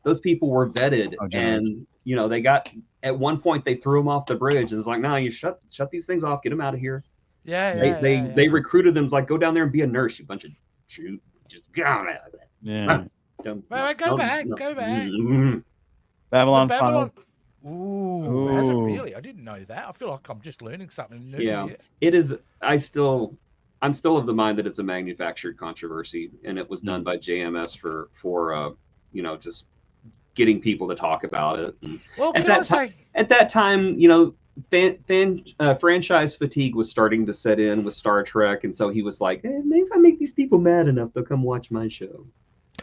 Those people were vetted, and they got at one point they threw them off the bridge, and it's like, no, you shut these things off, get them out of here. They recruited them like, go down there and be a nurse, you bunch of shoot, just get out of that. Yeah. Go back. Babylon 5. Ooh, has it really? I didn't know that. I feel like I'm just learning something new. Yeah, it is. I'm still of the mind that it's a manufactured controversy, and it was done by JMS for just getting people to talk about it. And well, at that time, franchise fatigue was starting to set in with Star Trek, and so he was like, maybe if I make these people mad enough, they'll come watch my show.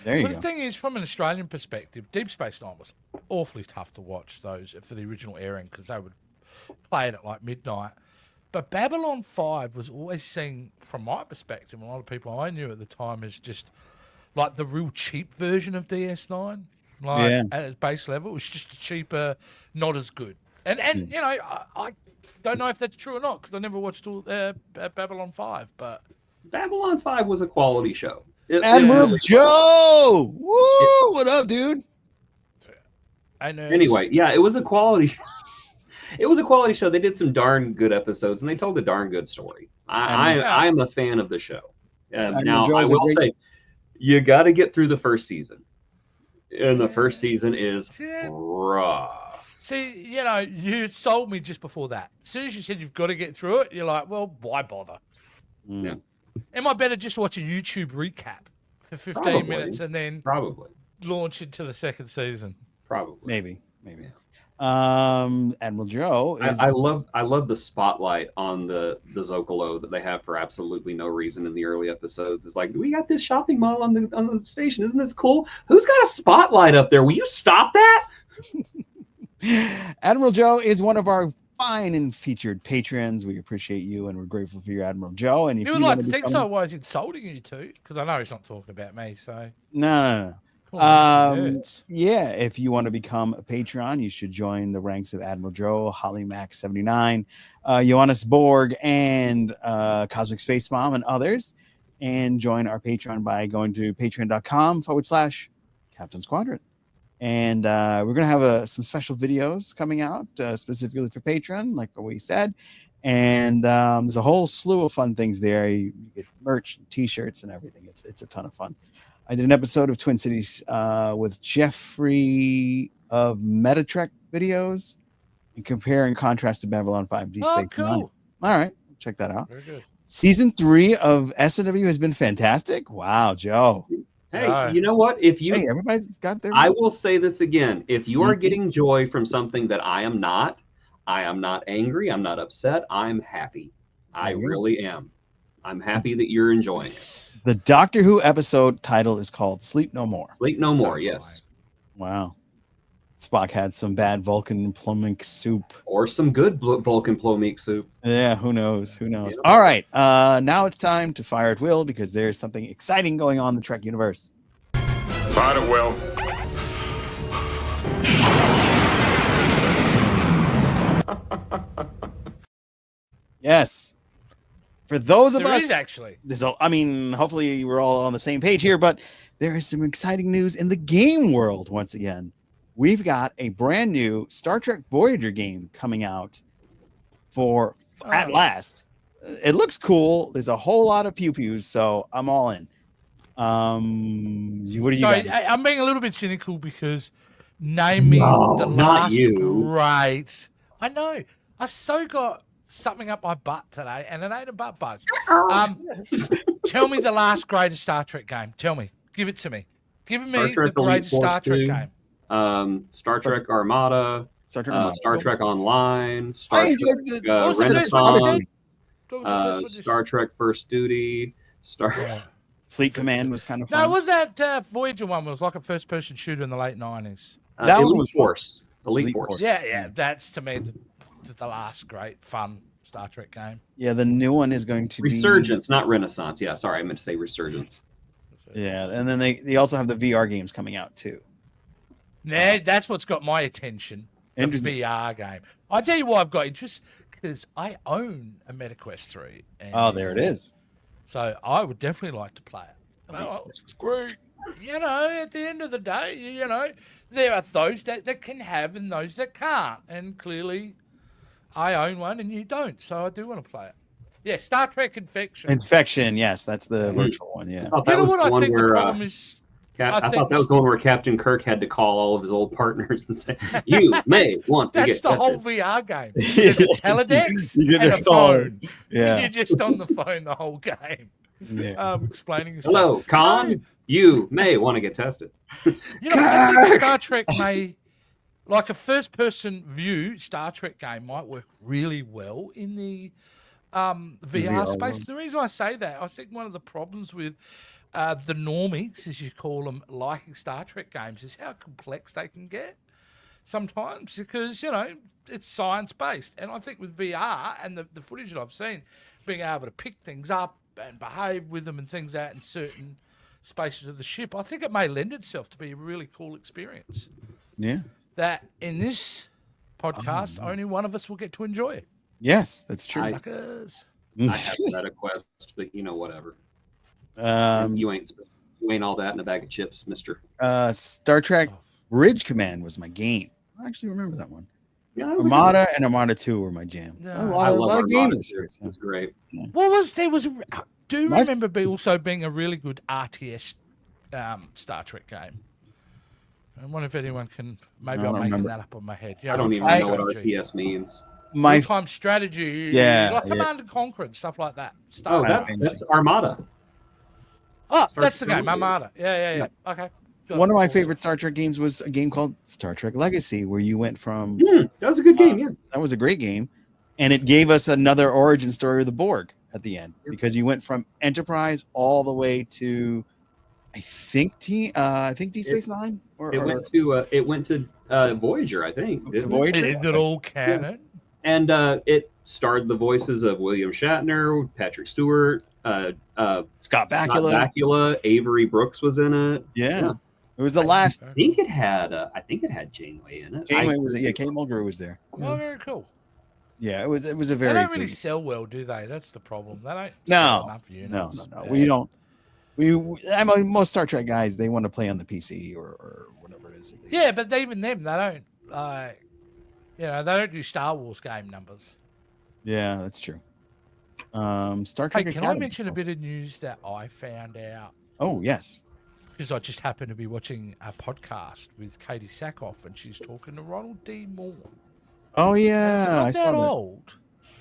There you go. The thing is, from an Australian perspective, Deep Space Nine was awfully tough to watch those for the original airing because they would play it at like midnight. But Babylon 5 was always seen, from my perspective, a lot of people I knew at the time, as just like the real cheap version of DS9. At its base level, it was just cheaper, not as good. And I don't know if that's true or not because I never watched all Babylon 5. But Babylon 5 was a quality show. Admiral Joe! Woo! What up, dude? Anyway, it was a quality show. It was a quality show. They did some darn good episodes, and they told a darn good story. I am a fan of the show. Now, I will say, you got to get through the first season. And the first season is rough. See, you sold me just before that. As soon as you said you've got to get through it, you're like, well, why bother? Yeah. Am I better just watch a YouTube recap for 15 minutes and then launch into the second season? Probably. Maybe. Admiral Joe is... I love the spotlight on the Zocalo that they have for absolutely no reason in the early episodes. It's like, we got this shopping mall on the station. Isn't this cool? Who's got a spotlight up there? Will you stop that? Admiral Joe is one of our fine and featured patrons. We appreciate you, and we're grateful for your Admiral Joe. And if you would like to think so, why is insulting you two? Because I know he's not talking about me. So no. If you want to become a patron, you should join the ranks of Admiral Joe, Holly Mac 79, Johannes Borg, and Cosmic Space Mom, and others, and join our Patreon by going to patreon.com/Captains Quadrant. And we're going to have some special videos coming out specifically for Patreon, like we said. And there's a whole slew of fun things there. You get merch, and t-shirts, and everything. It's a ton of fun. I did an episode of Twin Cities with Jeffrey of Metatrek videos and compare and contrast to Babylon 5 D Space Nine. All right, check that out. Very good. Season 3 of SNW has been fantastic. Wow, Joe. Hey, you know what? Everybody's got their... I will say this again. If you are getting joy from something that I am not angry. I'm not upset. I'm happy. I really am. I'm happy that you're enjoying it. The Doctor Who episode title is called Sleep No More. Sleep No More, yes. Wow. Spock had some bad Vulcan plummeek soup. Or some good Vulcan plummeek soup. Yeah, who knows? Yeah. All right. Now it's time to fire at will because there's something exciting going on in the Trek universe. Fire at will. Yes. For those of us... actually. Hopefully we're all on the same page here, but there is some exciting news in the game world once again. We've got a brand new Star Trek Voyager game coming out at last. It looks cool. There's a whole lot of pew-pews, so I'm all in. What do you got? I'm being a little bit cynical because naming the last great... I know. I've so got something up my butt today, and it ain't a butt bug. Tell me the last greatest Star Trek game. Tell me. Give it to me. Give me the greatest Star Trek game. Star Trek Armada, Star Trek Online, Star Trek Renaissance, Star Trek First Duty, Star. Fleet Command was kind of fun. No, was that Voyager one? Was like a first-person shooter in the late 90s. That one Elite was fun. Force. Elite Force. Yeah. That's to me the last great fun Star Trek game. Yeah, the new one is going to Resurgence, not Renaissance. Yeah, sorry, I meant to say Resurgence. be. Yeah, and then they also have the VR games coming out too. Nah, that's what's got my attention. The Interesting. VR game. I tell you why I've got interest, because I own a MetaQuest 3. And Oh, there it is. So I would definitely like to play it. This was great. You know, at the end of the day, you know, there are those that can have and those that can't. And clearly, I own one and you don't. So I do want to play it. Yeah, Star Trek Infection. Infection, yes, that's the virtual one. Yeah. thought You that know was what the I one think where, the problem is? I think thought that was the one where Captain Kirk had to call all of his old partners and say, "You may want to That's get the whole tested." VR game. There's a teledex You get and a a phone. Yeah. You're just on the phone the whole game, Yeah. explaining yourself. Hello, Khan. No. You may want to get tested. You know, I think Star Trek may, like a first-person view, Star Trek game might work really well in the VR VR space. world. The reason I say that, I think one of the problems with the normies, as you call them, liking Star Trek games is how complex they can get sometimes, because, you know, it's science-based. And I think with VR and the footage that I've seen, being able to pick things up and behave with them and things out in certain spaces of the ship, I think it may lend itself to be a really cool experience Yeah. that in this podcast only one of us will get to enjoy. Yes, that's true. Suckers. I have MetaQuest, but you know, whatever. Um, You ain't all that in a bag of chips, Mister. Star Trek Ridge Command was my game. I actually remember that one. Yeah, that was a good Armada and Armada 2 were my jam. Yeah. A one. lot I of love Armada gamers. too. It was great. What was there was do My- remember also being a really good RTS Star Trek game. I wonder if anyone can. Maybe I I'm don't making remember. that up on my head. I don't even I- know what strategy. RTS means. My Real-time strategy. Yeah, like yeah. Command and Conquer and stuff like that. Oh, Star that's Armada. Oh, Star that's the Trek game. Armada. Armada. Yeah. Okay. Got one it. of my Awesome. favorite Star Trek games was a game called Star Trek Legacy, where you went from That was a good game. Yeah. that was a great game, and it gave us another origin story of the Borg at the end, because you went from Enterprise all the way to I think Deep Space Nine, It went to Voyager, I think. didn't it? Voyager. Is it all canon? And it starred the voices of William Shatner, Patrick Stewart, Scott Scott Bakula. Bakula, Avery Brooks was in it. Yeah. It was the last. I think it had Janeway in it. Janeway was it? Yeah, Kate Mulgrew was there. Oh, very cool. Yeah, it was a They very. don't really good- sell well, do they? That's the problem. They don't No, sell enough no, units. no. We don't. I mean, most Star Trek guys, they want to play on the PC or whatever it is. that they- Yeah, but even them, they don't they don't do Star Wars game numbers. Yeah, that's true. Star Trek. Hey, can I Academy mention a also- bit of news that I found out? Oh yes. Because I just happened to be watching a podcast with Katie Sackhoff, and she's talking to Ronald D. Moore. Oh It's yeah, not I that saw that. old.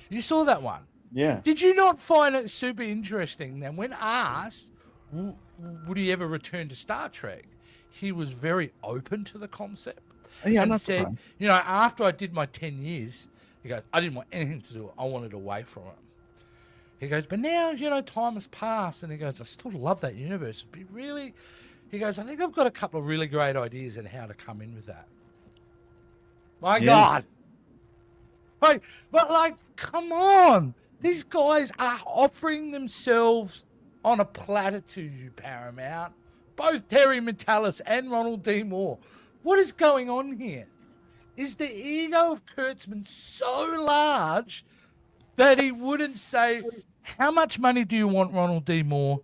You saw that one? Yeah. Did you not find it super interesting? Then, when asked, would he ever return to Star Trek, he was very open to the concept. Oh, yeah, I'm and not said, surprised. you know, after I did my 10 years, he goes, I didn't want anything to do with it. I wanted away from it. He goes, but now, you know, time has passed. And he goes, I still love that universe. It'd be really, he goes, I think I've got a couple of really great ideas on how to come in with that. My Yeah. God. Like, but like, come on. These guys are offering themselves on a platter to you, Paramount. Both Terry Metalis and Ronald D. Moore. What is going on here? Is the ego of Kurtzman so large that he wouldn't say, how much money do you want, Ronald D. Moore?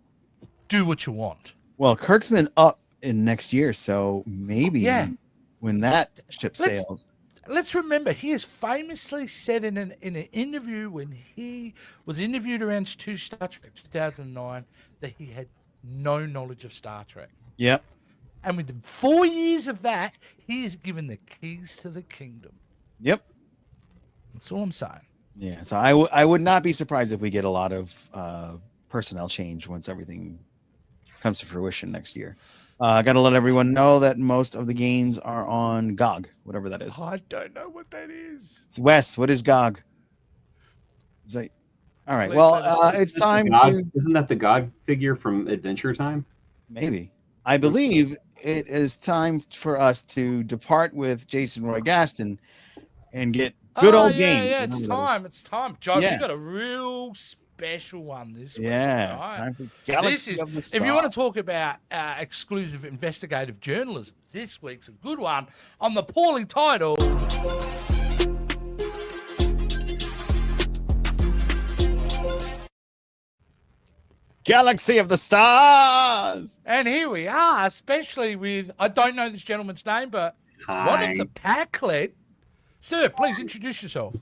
Do what you want. Well, Kirk's up in next year, so maybe Yeah. when that ship Let's- sails. Let's remember, he has famously said in an interview when he was interviewed around Star Trek 2009 that he had no knowledge of Star Trek. Yep. And within 4 years of that, he is given the keys to the kingdom. Yep. That's all I'm saying. Yeah. So I would not be surprised if we get a lot of personnel change once everything comes to fruition next year. I got to let everyone know that most of the games are on GOG, whatever that is. I don't know what that is. Wes, what is GOG? Is that All right. Please Well, let us know. it's time Isn't that the God figure from Adventure Time? maybe. I believe it is time for us to depart with Jason Roy Gaston and get good old games. Yeah, Remember it's that is- time. It's time. Joe, Yeah. we got a real special one this week. Yeah, all right? time for This Galaxy is, of the if you want Stars. to talk about exclusive investigative journalism, this week's a good one on the poorly titled Galaxy of the Stars. And here we are, especially with, I don't know this gentleman's name, but one of the pack led. Sir, please introduce yourself.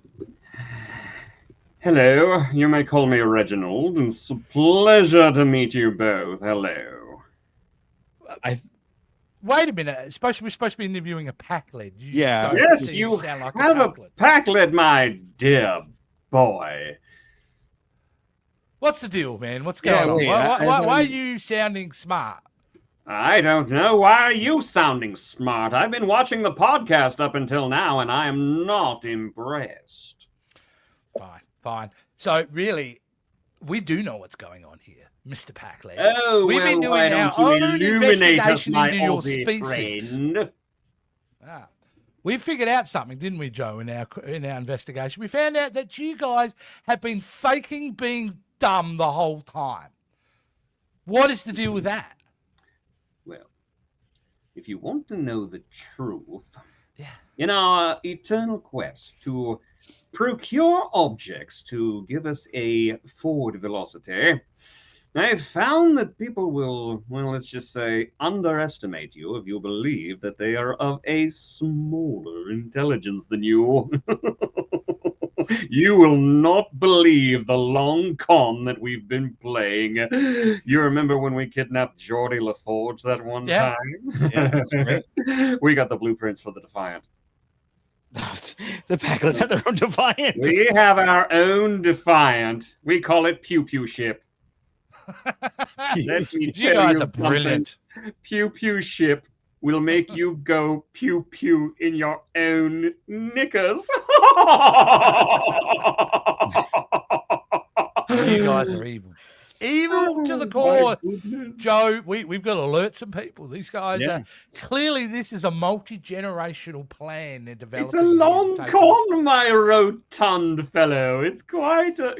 Hello, you may call me Reginald. It's a pleasure to meet you both. Hello. Wait a minute. We're supposed to be interviewing a pack led. Yeah. Yes, you sound like have a pack-led. pack-led, my dear boy. What's the deal, man? What's Yeah, going wait, on? I Why are you sounding smart? I don't know. Why are you sounding smart? I've been watching the podcast up until now, and I am not impressed. Fine. So really, we do know what's going on here, Mr. Packley. Oh, We've been doing why our don't you own illuminate us, investigation my into your Aussie species. friend? We figured out something, didn't we, Joe? In our investigation, we found out that you guys have been faking being dumb the whole time. What is the deal with that? Well, if you want to know the truth, Yeah. in our eternal quest to procure objects to give us a forward velocity, I've found that people will, well, let's just say, underestimate you if you believe that they are of a smaller intelligence than you. You will not believe the long con that we've been playing. You remember when we kidnapped Geordie LaForge that one Yeah. time? Yeah, that's great. We got the blueprints for the Defiant. The Packlets have their own Defiant. We have our own Defiant. We call it Pew Pew Ship. Let me You tell guys you are something. brilliant. Pew Pew Ship will make you go pew pew in your own knickers. You guys are evil. Evil to the core. Joe, we've got to alert some people. These guys Yeah. are clearly, this is a multi-generational plan they're developing. It's a long here to take con, my rotund fellow. It's quite a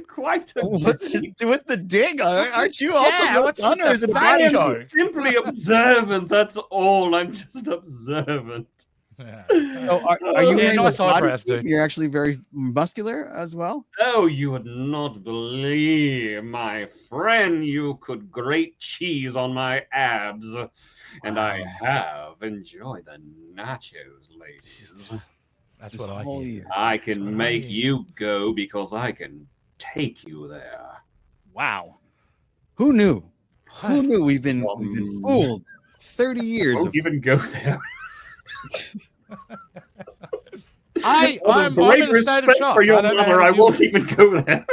What's it do with the dig? Aren't you also yeah, what's done, with or the is it a fat bad joke? simply observant. That's all. I'm just observant. Yeah. So are you Yeah, wearing nice a eyebrows, bodysuit? dude. You're actually very muscular as well. Oh, you would not believe, my friend. You could grate cheese on my abs. And I have. Enjoy the nachos, ladies. That's This what I whole hear. year. I That's what can I make hear. you go because I can take you there. Wow. Who knew? Who knew we've been fooled 30 years Won't of even go there. I'm Great in a state of respect shock. for your I don't know how mother. to I deal won't with it. even go there.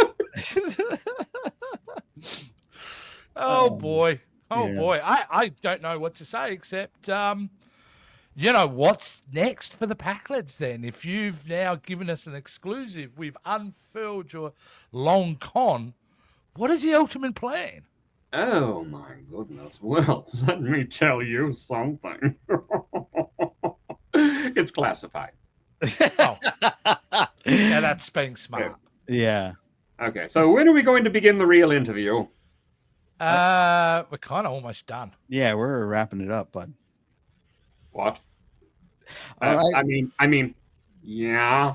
Oh boy. Oh Yeah. boy. I don't know what to say except you know, what's next for the Packlets then? If you've now given us an exclusive, we've unfurled your long con, what is the ultimate plan? Oh my goodness. Well, let me tell you something. It's classified. Oh. Yeah, that's being smart. yeah. Okay, so when are we going to begin the real interview? We're kind of almost done. Yeah, we're wrapping it up, bud. What? All right. I mean, yeah.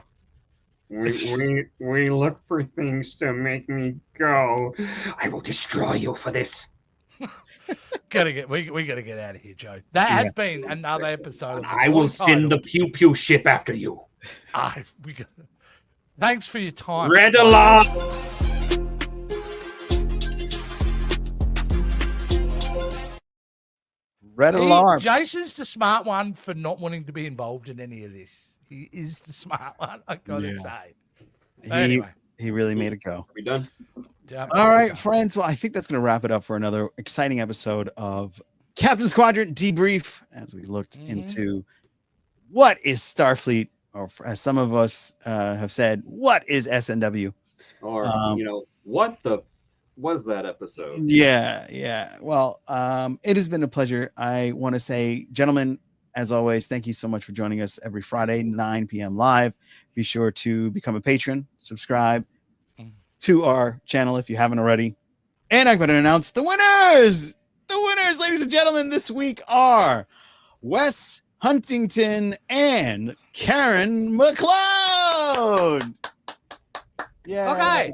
We look for things to make me go. I will destroy you for this. We gotta get out of here, Joe. That has been another episode of the I will send the Pew Pew ship after you. Thanks for your time. Red alarm. Red alarm. Jason's the smart one for not wanting to be involved in any of this. He is the smart one, I gotta say. Anyway. He really made it go. Are we done? All right, friends. Well, I think that's going to wrap it up for another exciting episode of Captain's Quadrant Debrief as we looked into what is Starfleet, or as some of us have said, what is SNW. Or what the was that episode? Yeah. Well, it has been a pleasure. I want to say, gentlemen, as always, thank you so much for joining us every Friday, 9 p.m. live. Be sure to become a patron, subscribe to our channel if you haven't already. And I'm going to announce the winners. The winners, ladies and gentlemen, this week are Wes Huntington and Karen McLeod. Yeah. Okay.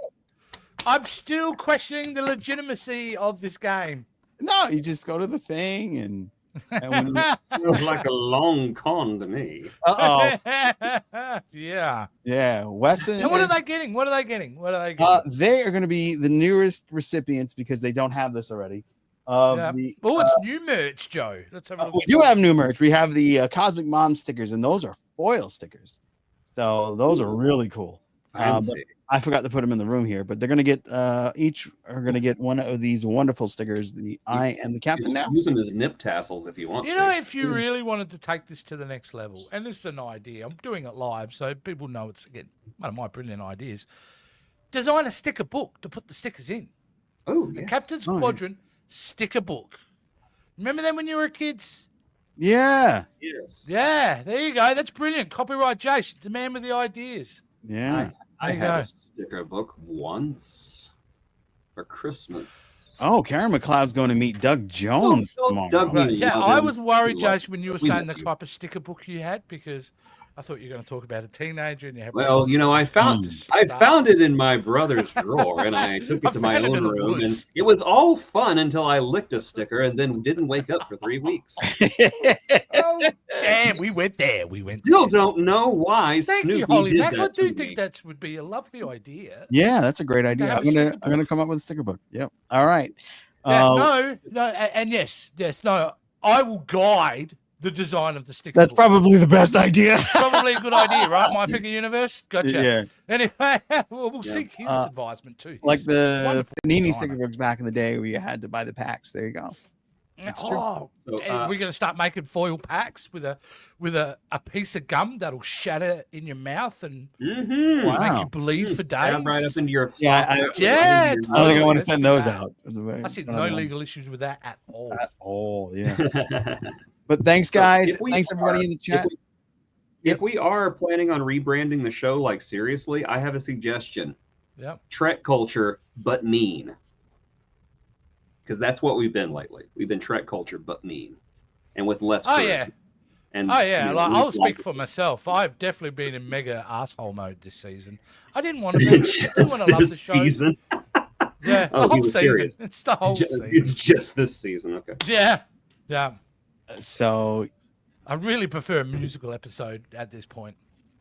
I'm still questioning the legitimacy of this game. No, you just go to the thing and when Feels like a long con to me. Yeah. Yeah, Weston. And what are they getting? They are going to be the newest recipients because they don't have this already. It's new merch, Joe. Let's have a look. We do have new merch. We have the Cosmic Mom stickers, and those are foil stickers. So those are really cool. I forgot to put them in the room here, but they're going to get each are going to get one of these wonderful stickers. I am the captain now. Use them as nip tassels if you want. You know, if you really wanted to take this to the next level, and this is an idea, I'm doing it live, so people know it's again one of my brilliant ideas. Design a sticker book to put the stickers in. Oh, the Captains Quadrant sticker book. Remember them when you were kids? Yeah. Yes. Yeah. There you go. That's brilliant. Copyright Jason, the man with the ideas. Yeah. I had a sticker book once for Christmas. Oh, Karen McLeod's going to meet Doug Jones tomorrow. I was worried, Jason, when you were saying the type of sticker book you had, because I thought you were going to talk about a teenager. And you have I found it in my brother's drawer, and I took it to my own room, and it was all fun until I licked a sticker and then didn't wake up for 3 weeks. Oh, damn, we went there. Still don't know why. Thank Snoopy you, Holly did Mac. that I do to think me. that would be a lovely idea. Yeah, that's a great idea. I'm gonna come up with a sticker book. Yep. All right. No, and yes, no. I will guide the design of the sticker. That's book. probably the best idea. Probably a good idea, right? My Figure Universe. Gotcha. Yeah. Anyway, we'll seek his advisement too. Like the Panini sticker books back in the day where you had to buy the packs. There you go. That's true. So, we're going to start making foil packs with a piece of gum that'll shatter in your mouth and make you bleed for days. Right up into your I don't think I want to send those out. I see no legal issues with that at all. At all, yeah. But thanks, guys. Thanks everybody in the chat. If we are planning on rebranding the show, like seriously, I have a suggestion. Yeah. Trek culture, but mean. Because that's what we've been lately. We've been Trek culture, but mean, and with less. Yeah. I'll speak for myself. I've definitely been in mega asshole mode this season. I didn't want to be. I didn't want to love the show. Season? Yeah, the whole season. Serious. It's the whole season. It's just this season. Okay. Yeah. So I really prefer a musical episode at this point.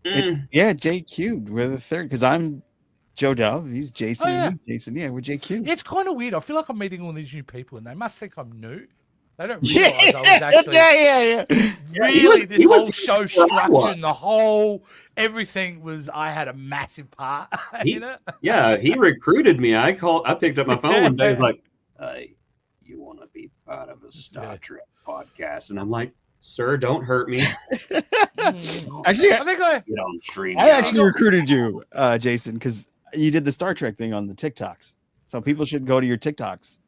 JQ. We're the third because I'm Joe Dove. He's Jason. He's Jason. Yeah, we're JQ. It's kind of weird. I feel like I'm meeting all these new people, and they must think I'm new. They don't realize I was actually really this whole show structure and the whole everything was. I had a massive part in it. Yeah, he recruited me. I picked up my phone one day. He's like, "You want to be part of a Star Trek podcast?" And I'm like, "Sir, don't hurt me." Actually, I think get on stream. I actually recruited you, Jason, because you did the Star Trek thing on the TikToks. So people should go to your TikToks.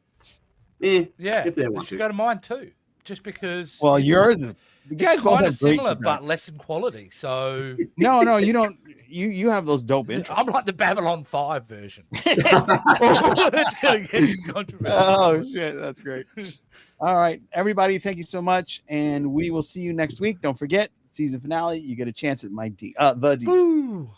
Yeah, if they want to go to mine too, just because. Well, yours, you guys kind of similar but less in quality. So no, you don't. You have those dope intros. I'm like the Babylon 5 version. It's gonna get controversial. Oh shit, that's great. All right, everybody, thank you so much, and we will see you next week. Don't forget, season finale. You get a chance at the D. Boo.